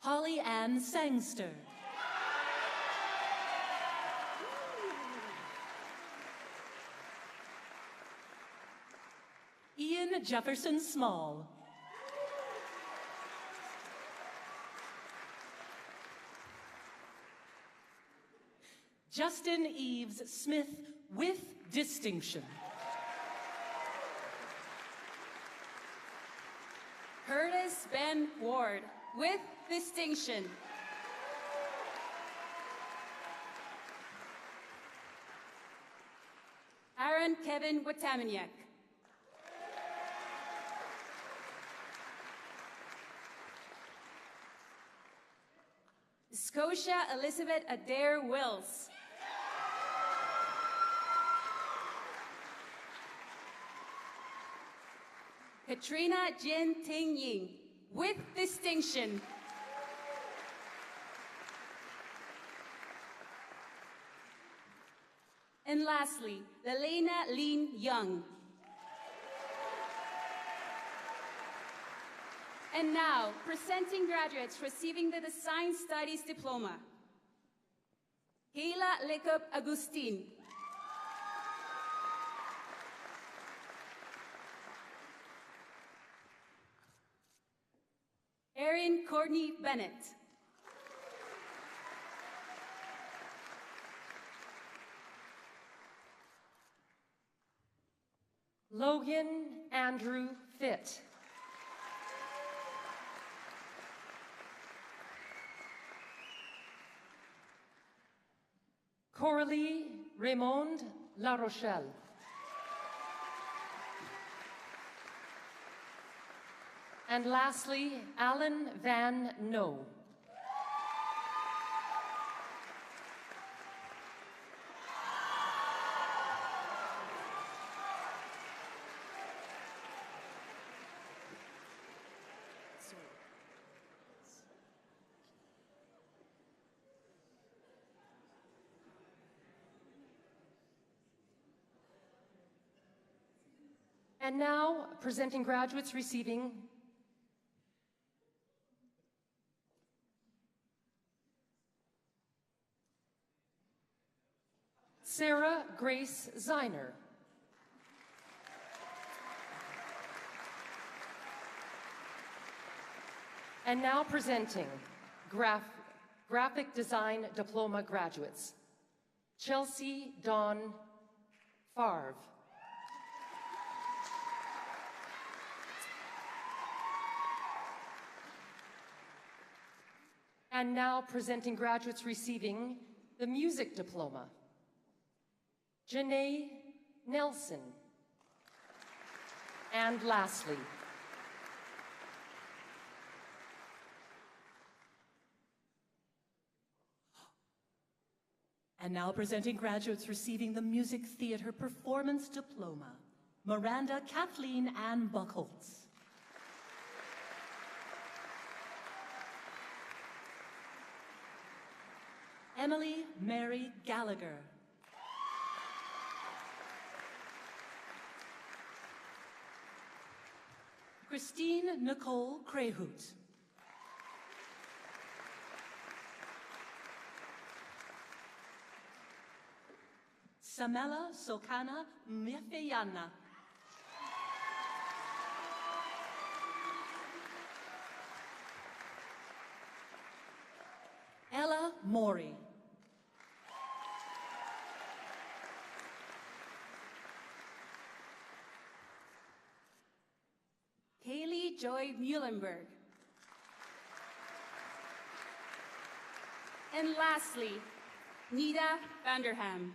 Holly Ann Sangster. Ian Jefferson Small. Justin Eves Smith with distinction. Curtis Ben Ward with distinction. Aaron Kevin Watamaniak. Scotia Elizabeth Adair Wills. Katrina Jin Ting Ying with distinction. And lastly, Lelena Lin Young. And now, presenting graduates receiving the Design Studies Diploma. Kayla Lekop Agustin. Erin Courtney Bennett. Logan Andrew Fitt. Coralie Raymond La Rochelle. And lastly, Alan Van No. And now, presenting graduates receiving Sarah Grace Zeiner. And now presenting Graphic Design Diploma graduates, Chelsea Dawn Favre. And now presenting graduates receiving the Music Diploma, Janae Nelson. And lastly, And now presenting graduates receiving the Music Theater Performance Diploma, Miranda Kathleen Ann Buckholz. Emily Mary Gallagher. Christine Nicole Crayhoot. Samela Sokana Mefeyana. Ella Mori. Haley Joy Muhlenberg. And lastly, Nida Vanderham.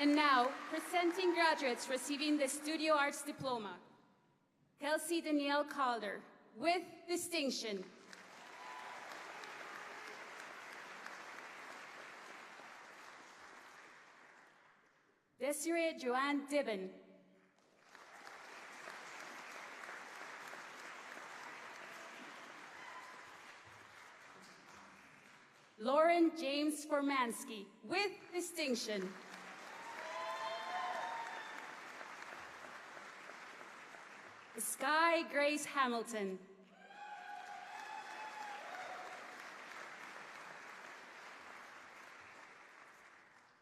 And now, presenting graduates receiving the Studio Arts Diploma, Kelsey Danielle Calder, with distinction. Desiree Joanne Dibben. Lauren James Formansky, with distinction. Sky Grace Hamilton.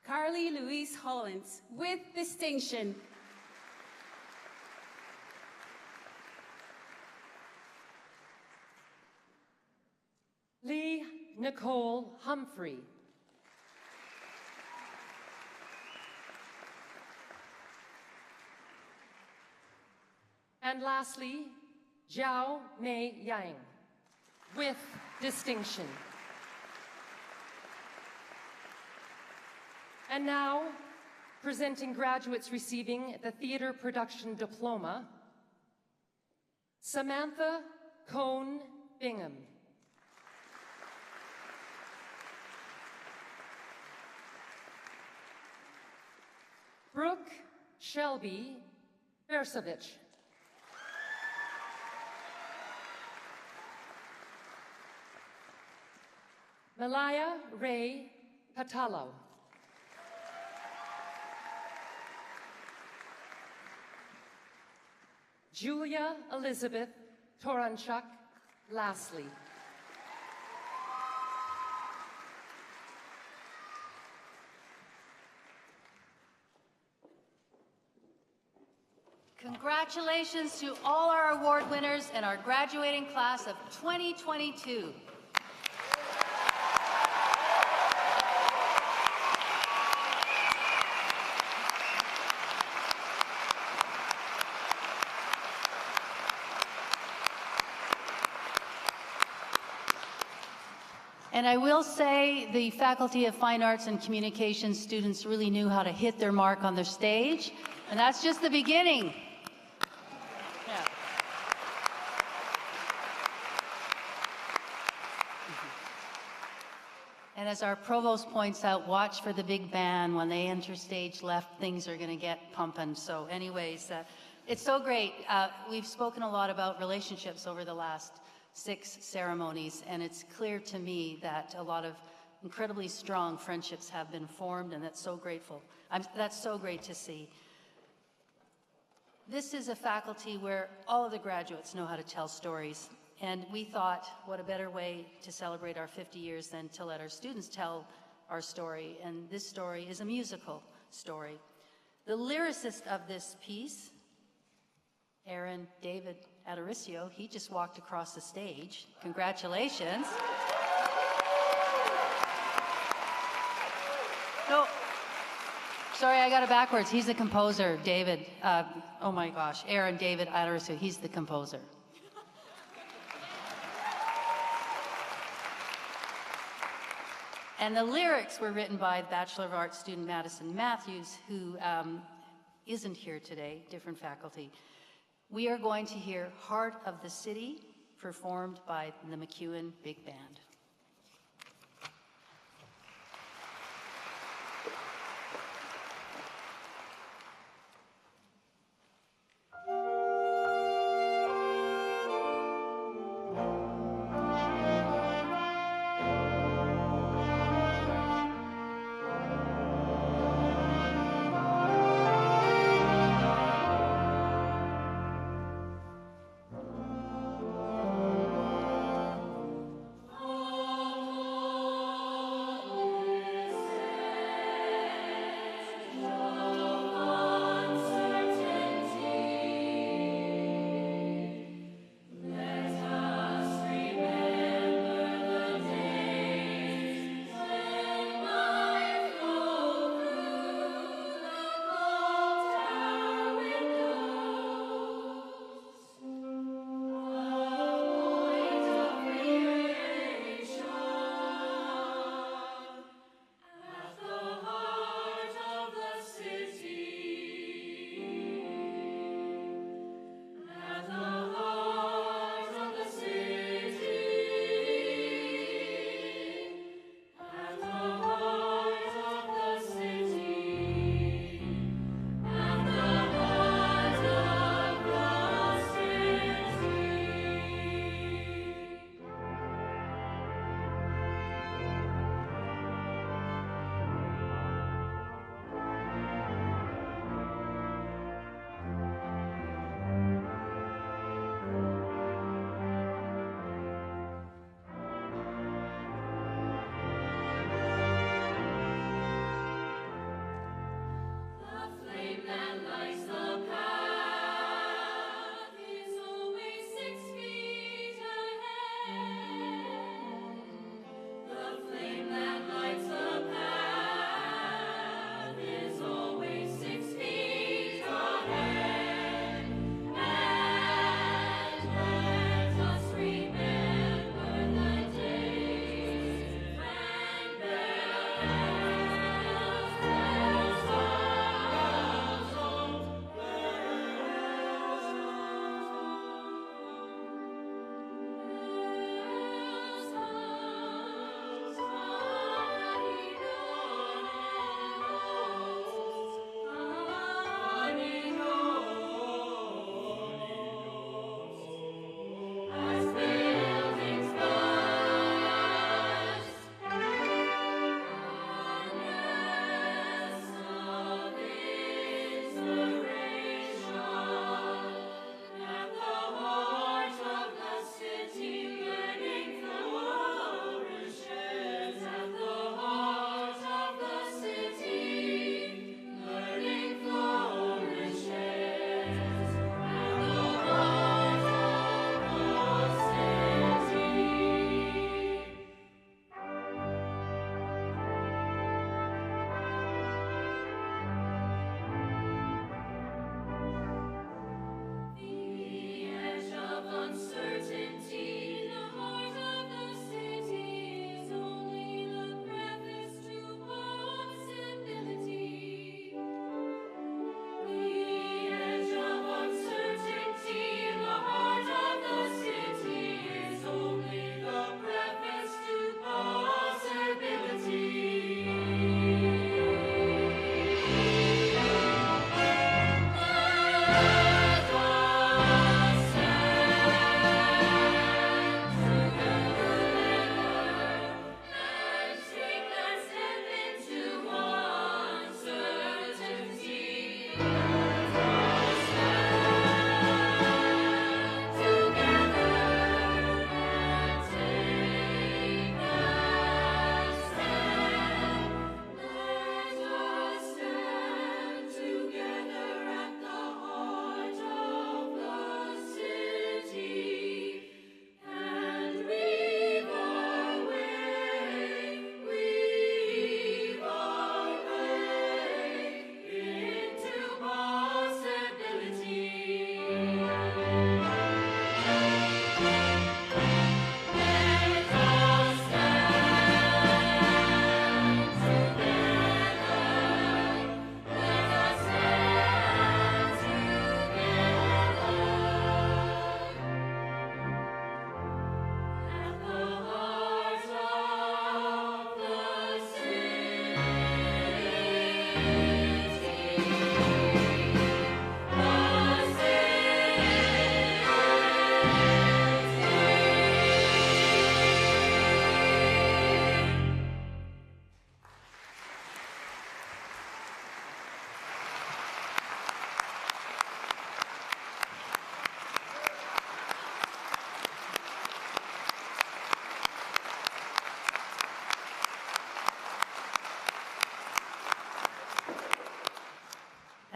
Carly Louise Hollins, with distinction. Lee Nicole Humphrey. And lastly, Zhao Mei Yang, with distinction. And now, presenting graduates receiving the Theater Production Diploma, Samantha Cone Bingham. Brooke Shelby Versovich. Malaya Ray Patalo. Julia Elizabeth Toranchuk Lastly. Congratulations to all our award winners and our graduating class of 2022. And I will say the Faculty of Fine Arts and Communications students really knew how to hit their mark on their stage, and that's just the beginning. Yeah. And as our provost points out, watch for the big band. When they enter stage left, things are going to get pumping. So anyways, it's so great. We've spoken a lot about relationships over the last 6 ceremonies, and it's clear to me that a lot of incredibly strong friendships have been formed, and that's so grateful. That's so great to see. This is a faculty where all of the graduates know how to tell stories, and we thought, what a better way to celebrate our 50 years than to let our students tell our story, and this story is a musical story. The lyricist of this piece, Aaron David Adaricio, he just walked across the stage. Congratulations. No, sorry, I got it backwards. He's the composer, David. Oh my gosh, Aaron David Adaricio, he's the composer. And the lyrics were written by Bachelor of Arts student Madison Matthews, who isn't here today, different faculty. We are going to hear Heart of the City, performed by the MacEwan Big Band.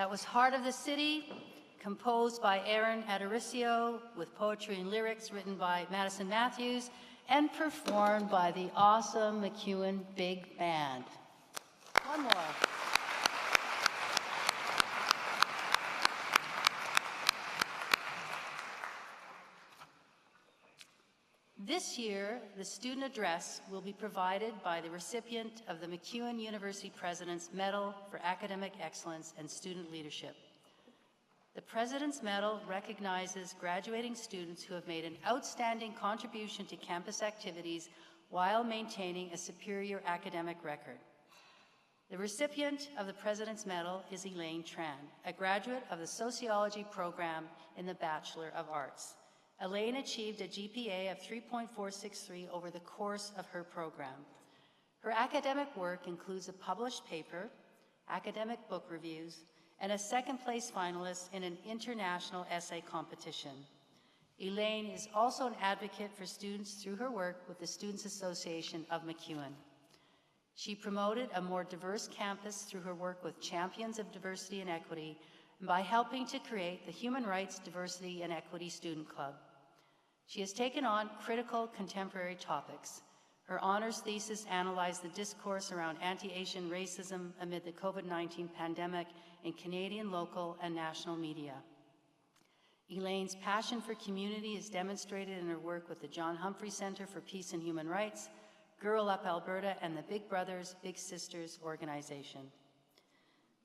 That was Heart of the City, composed by Aaron Adaricio, with poetry and lyrics written by Madison Matthews, and performed by the awesome MacEwan Big Band. One more. This year, the student address will be provided by the recipient of the MacEwan University President's Medal for Academic Excellence and Student Leadership. The President's Medal recognizes graduating students who have made an outstanding contribution to campus activities while maintaining a superior academic record. The recipient of the President's Medal is Elaine Tran, a graduate of the Sociology program in the Bachelor of Arts. Elaine achieved a GPA of 3.463 over the course of her program. Her academic work includes a published paper, academic book reviews, and a second-place finalist in an international essay competition. Elaine is also an advocate for students through her work with the Students Association of MacEwan. She promoted a more diverse campus through her work with Champions of Diversity and Equity and by helping to create the Human Rights, Diversity, and Equity Student Club. She has taken on critical contemporary topics. Her honors thesis analyzed the discourse around anti-Asian racism amid the COVID-19 pandemic in Canadian local and national media. Elaine's passion for community is demonstrated in her work with the John Humphrey Centre for Peace and Human Rights, Girl Up Alberta, and the Big Brothers Big Sisters organization.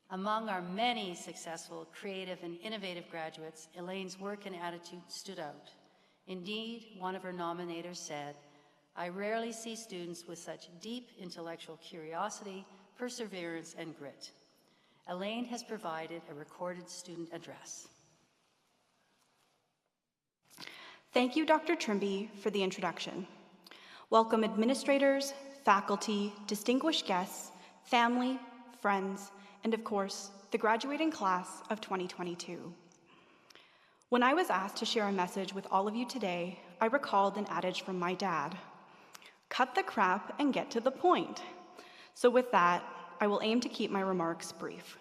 Among our many successful, creative, and innovative graduates, Elaine's work and attitude stood out. Indeed, one of her nominators said, "I rarely see students with such deep intellectual curiosity, perseverance, and grit." Elaine has provided a recorded student address. Thank you, Dr. Trimby, for the introduction. Welcome administrators, faculty, distinguished guests, family, friends, and of course, the graduating class of 2022. When I was asked to share a message with all of you today, I recalled an adage from my dad: cut the crap and get to the point. So with that, I will aim to keep my remarks brief.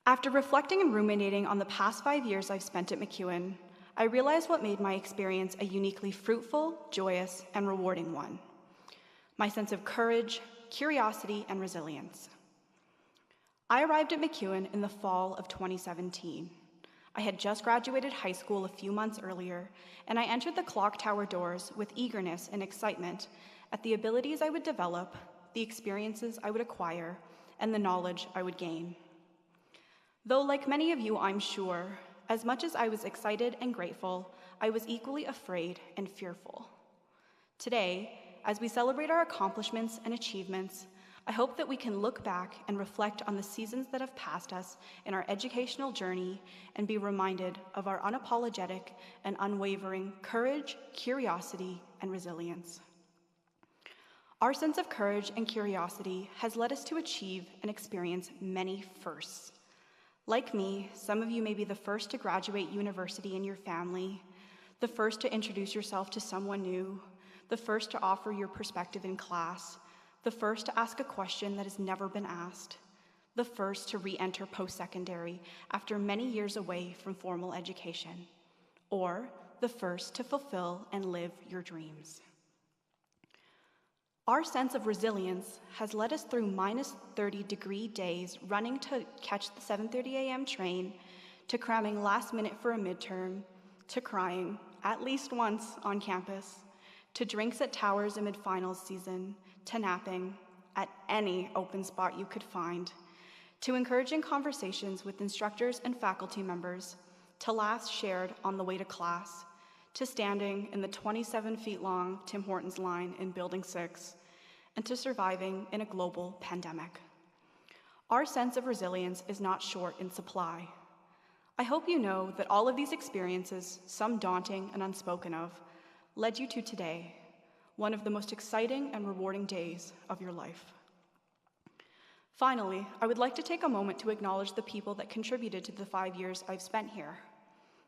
After reflecting and ruminating on the past 5 years I've spent at MacEwan, I realized what made my experience a uniquely fruitful, joyous, and rewarding one: my sense of courage, curiosity, and resilience. I arrived at MacEwan in the fall of 2017. I had just graduated high school a few months earlier, and I entered the clock tower doors with eagerness and excitement at the abilities I would develop, the experiences I would acquire, and the knowledge I would gain. Though, like many of you, I'm sure, as much as I was excited and grateful, I was equally afraid and fearful. Today, as we celebrate our accomplishments and achievements, I hope that we can look back and reflect on the seasons that have passed us in our educational journey and be reminded of our unapologetic and unwavering courage, curiosity, and resilience. Our sense of courage and curiosity has led us to achieve and experience many firsts. Like me, some of you may be the first to graduate university in your family, the first to introduce yourself to someone new, the first to offer your perspective in class, the first to ask a question that has never been asked, the first to re-enter post-secondary after many years away from formal education, or the first to fulfill and live your dreams. Our sense of resilience has led us through -30-degree days running to catch the 7:30 a.m. train, to cramming last minute for a midterm, to crying at least once on campus, to drinks at Towers amid finals season, to napping at any open spot you could find, to encouraging conversations with instructors and faculty members, to laughs shared on the way to class, to standing in the 27-feet-long Tim Hortons line in Building 6, and to surviving in a global pandemic. Our sense of resilience is not short in supply. I hope you know that all of these experiences, some daunting and unspoken of, led you to today, one of the most exciting and rewarding days of your life. Finally, I would like to take a moment to acknowledge the people that contributed to the 5 years I've spent here.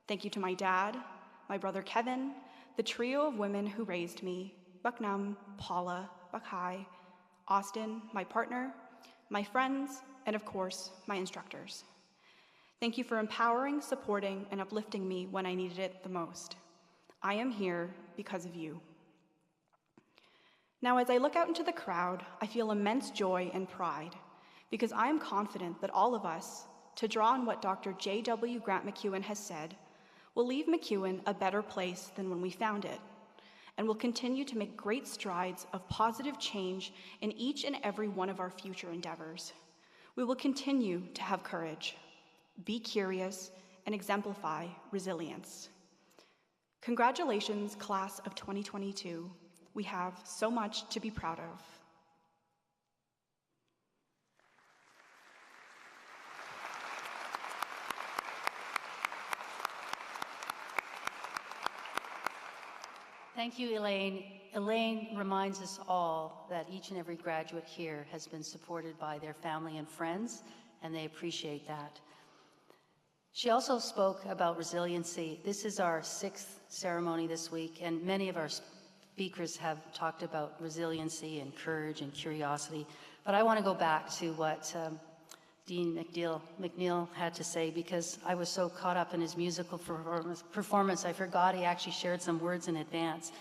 Thank you to my dad, my brother Kevin, the trio of women who raised me, Baknam, Paula, Bakhai, Austin, my partner, my friends, and of course, my instructors. Thank you for empowering, supporting, and uplifting me when I needed it the most. I am here because of you. Now, as I look out into the crowd, I feel immense joy and pride because I am confident that all of us, to draw on what Dr. J.W. Grant MacEwan has said, will leave MacEwan a better place than when we found it, and will continue to make great strides of positive change in each and every one of our future endeavors. We will continue to have courage, be curious, and exemplify resilience. Congratulations, class of 2022. We have so much to be proud of. Thank you, Elaine. Elaine reminds us all that each and every graduate here has been supported by their family and friends, and they appreciate that. She also spoke about resiliency. This is our 6th ceremony this week, and many of our speakers have talked about resiliency and courage and curiosity. But I want to go back to what Dean McNeil had to say, because I was so caught up in his musical performance, I forgot he actually shared some words in advance.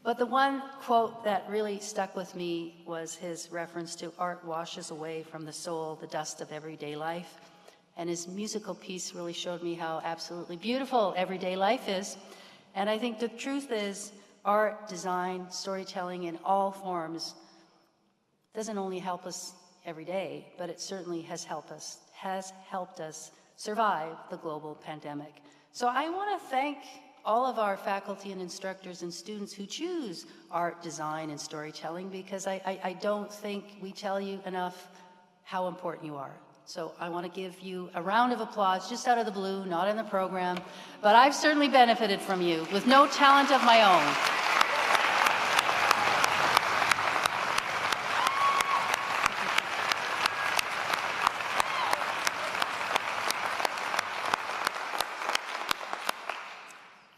But the one quote that really stuck with me was his reference to art washes away from the soul the dust of everyday life. And his musical piece really showed me how absolutely beautiful everyday life is. And I think the truth is, art, design, storytelling in all forms doesn't only help us every day, but it certainly has helped us survive the global pandemic. So I want to thank all of our faculty and instructors and students who choose art, design, and storytelling, because I don't think we tell you enough how important you are. So I want to give you a round of applause just out of the blue, not in the program, but I've certainly benefited from you with no talent of my own.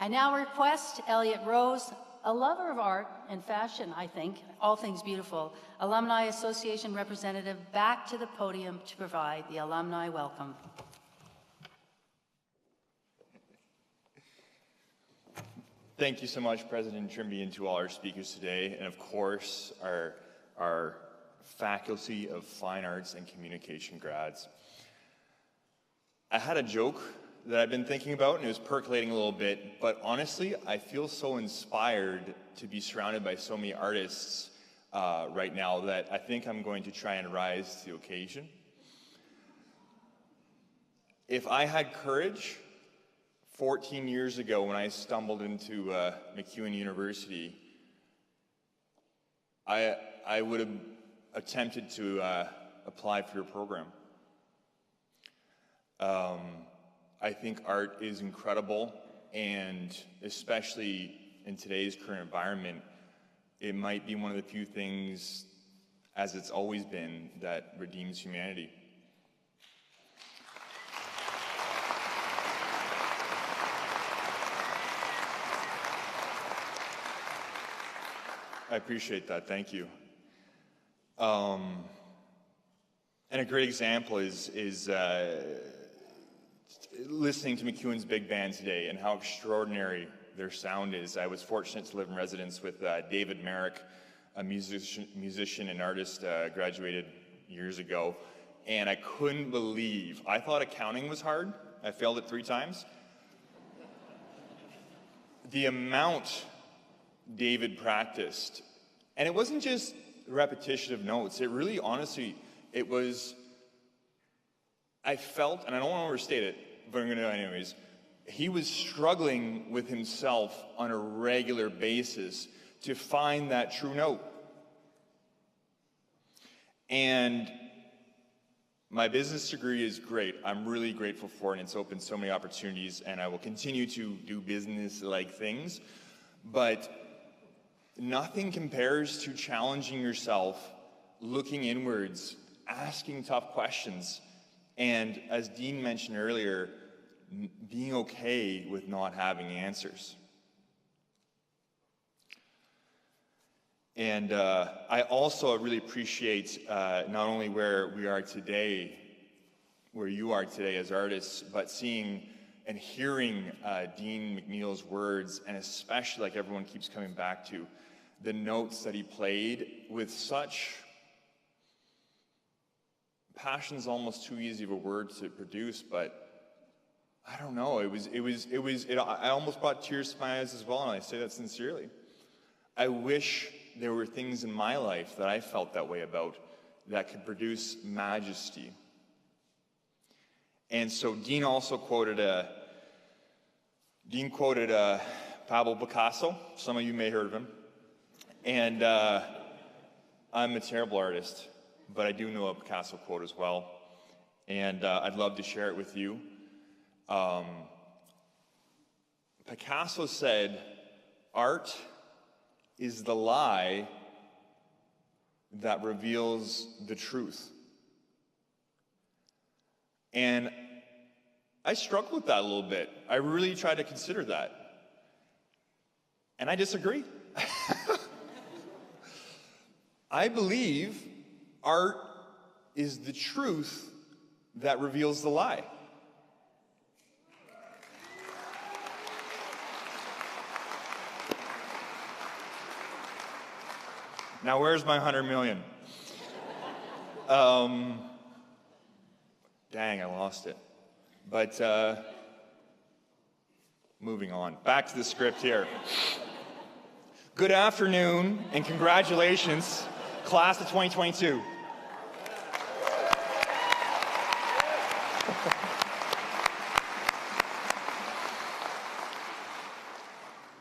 I now request Elliot Rose, a lover of art and fashion, I think, all things beautiful, Alumni Association representative, back to the podium to provide the alumni welcome. Thank you so much, President Trimby, and to all our speakers today, and of course, our Faculty of Fine Arts and Communication grads. I had a joke that I've been thinking about, and it was percolating a little bit, but honestly, I feel so inspired to be surrounded by so many artists right now that I think I'm going to try and rise to the occasion. If I had courage 14 years ago when I stumbled into MacEwan University, I would have attempted to apply for your program. I think art is incredible, and especially in today's current environment, it might be one of the few things, as it's always been, that redeems humanity. I appreciate that, thank you. And a great example is listening to MacEwan's big band today and how extraordinary their sound is. I was fortunate to live in residence with David Merrick, a musician and artist, graduated years ago, and I couldn't believe, I thought accounting was hard. I failed it 3 times. The amount David practiced, and it wasn't just repetition of notes, it really, honestly, it was, I felt, and I don't want to overstate it, but I'm going to do it anyways, he was struggling with himself on a regular basis to find that true note. And my business degree is great. I'm really grateful for it, and it's opened so many opportunities, and I will continue to do business-like things. But nothing compares to challenging yourself, looking inwards, asking tough questions, and as Dean mentioned earlier, being okay with not having answers. And I also really appreciate not only where we are today, where you are today as artists, but seeing and hearing Dean McNeil's words, and especially, like everyone keeps coming back to, the notes that he played with such passion's almost too easy of a word to produce, but I don't know. I almost brought tears to my eyes as well, and I say that sincerely. I wish there were things in my life that I felt that way about that could produce majesty. And so Dean also quoted Pablo Picasso. Some of you may have heard of him. And I'm a terrible artist, but I do know a Picasso quote as well. And I'd love to share it with you. Picasso said, "Art is the lie that reveals the truth." And I struggled with that a little bit. I really tried to consider that. And I disagree. I believe art is the truth that reveals the lie. Now, where's my 100 million? Dang, I lost it. But moving on. Back to the script here. Good afternoon and congratulations, class of 2022.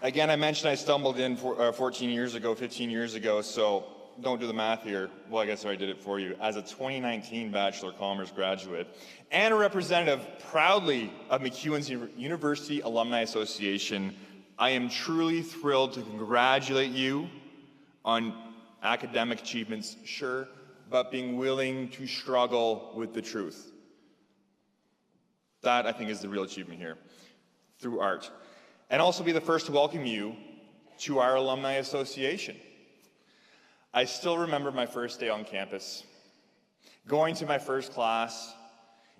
Again, I mentioned I stumbled in 14 years ago, 15 years ago, so don't do the math here. Well, I guess I did it for you. As a 2019 Bachelor of Commerce graduate and a representative proudly of MacEwan's University Alumni Association, I am truly thrilled to congratulate you on academic achievements, sure, but being willing to struggle with the truth. That, I think, is the real achievement here, through art. And also be the first to welcome you to our Alumni Association. I still remember my first day on campus, going to my first class,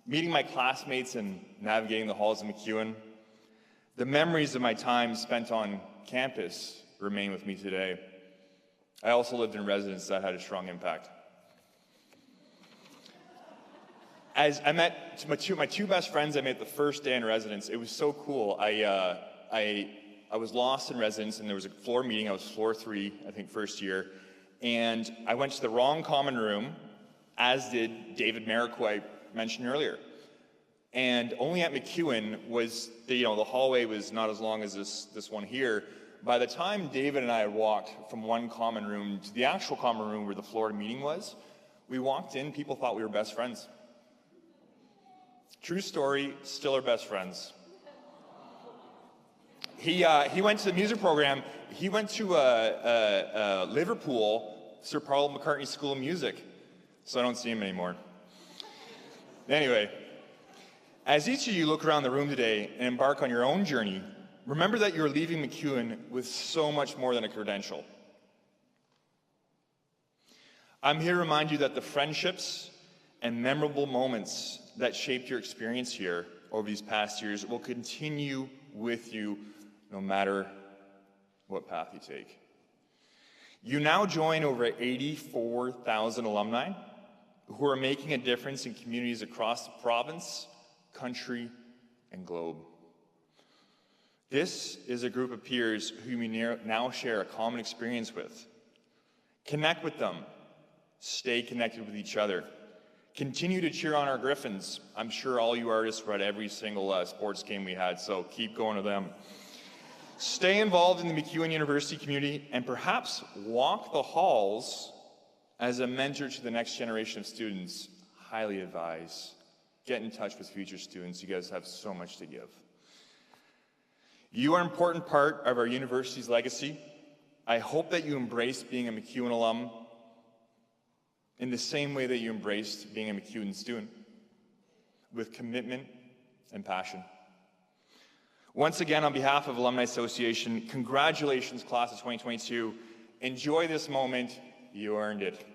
meeting my classmates and navigating the halls of MacEwan. The memories of my time spent on campus remain with me today. I also lived in residence that had a strong impact. As I met my two best friends I met the first day in residence, it was so cool. I was lost in residence, and there was a floor meeting. I was floor 3, I think, first year. And I went to the wrong common room, as did David Merrick, who I mentioned earlier. And only at MacEwan was, the hallway was not as long as this one here. By the time David and I had walked from one common room to the actual common room where the floor meeting was, we walked in, people thought we were best friends. True story, still are best friends. He went to the music program. He went to Liverpool, Sir Paul McCartney School of Music, so I don't see him anymore. Anyway, as each of you look around the room today and embark on your own journey, remember that you're leaving MacEwan with so much more than a credential. I'm here to remind you that the friendships and memorable moments that shaped your experience here over these past years will continue with you no matter what path you take. You now join over 84,000 alumni who are making a difference in communities across the province, country, and globe. This is a group of peers whom you now share a common experience with. Connect with them. Stay connected with each other. Continue to cheer on our Griffins. I'm sure all you artists were at every single sports game we had, so keep going to them. Stay involved in the MacEwan University community and perhaps walk the halls as a mentor to the next generation of students. Highly advise. Get in touch with future students. You guys have so much to give. You are an important part of our university's legacy. I hope that you embrace being a MacEwan alum in the same way that you embraced being a MacEwan student, with commitment and passion. Once again, on behalf of Alumni Association, congratulations, class of 2022, Enjoy this moment. You earned it.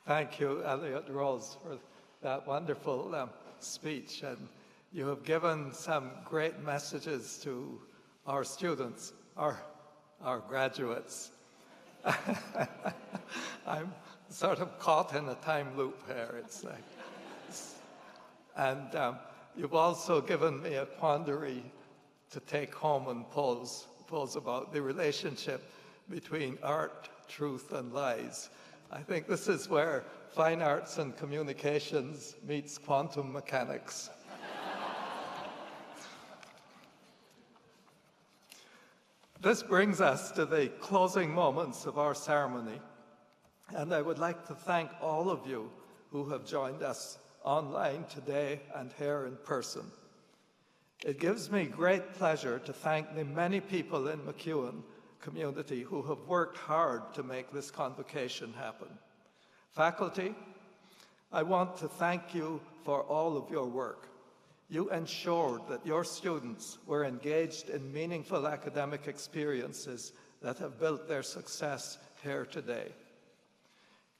Thank you, Elliot Rose, for that wonderful speech. And you have given some great messages to our students, our graduates. I'm sort of caught in a time loop here, it's like. And you've also given me a quandary to take home and pose about the relationship between art, truth, and lies. I think this is where fine arts and communications meets quantum mechanics. This brings us to the closing moments of our ceremony, and I would like to thank all of you who have joined us online today and here in person. It gives me great pleasure to thank the many people in MacEwan community who have worked hard to make this convocation happen. Faculty, I want to thank you for all of your work. You ensured that your students were engaged in meaningful academic experiences that have built their success here today.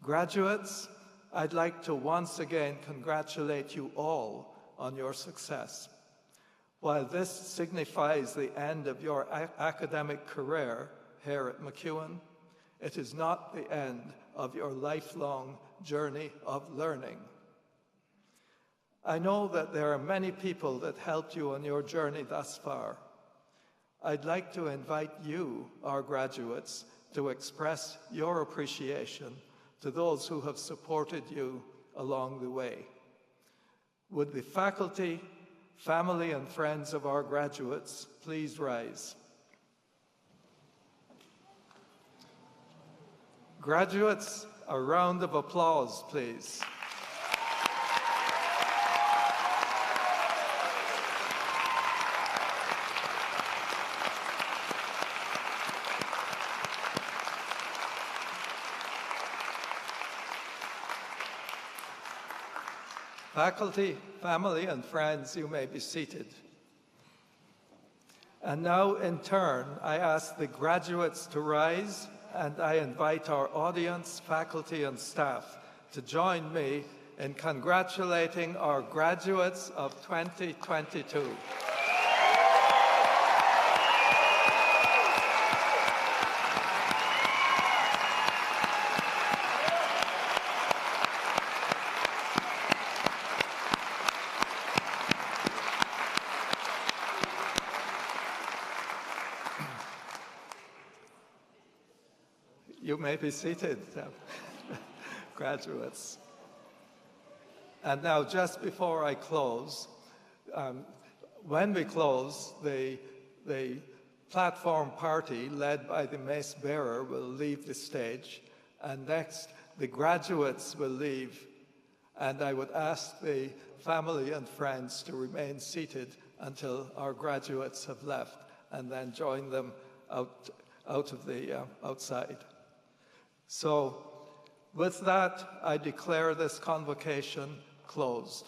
Graduates, I'd like to once again congratulate you all on your success. While this signifies the end of your academic career here at MacEwan, it is not the end of your lifelong journey of learning. I know that there are many people that helped you on your journey thus far. I'd like to invite you, our graduates, to express your appreciation to those who have supported you along the way. Would the faculty, family, and friends of our graduates please rise? Graduates, a round of applause, please. Faculty, family, and friends, you may be seated. And now, in turn, I ask the graduates to rise, and I invite our audience, faculty, and staff to join me in congratulating our graduates of 2022. You may be seated, graduates. And now, just before I close, when we close, the platform party, led by the mace bearer, will leave the stage, and next, the graduates will leave, and I would ask the family and friends to remain seated until our graduates have left, and then join them out of the outside. So, with that, I declare this convocation closed.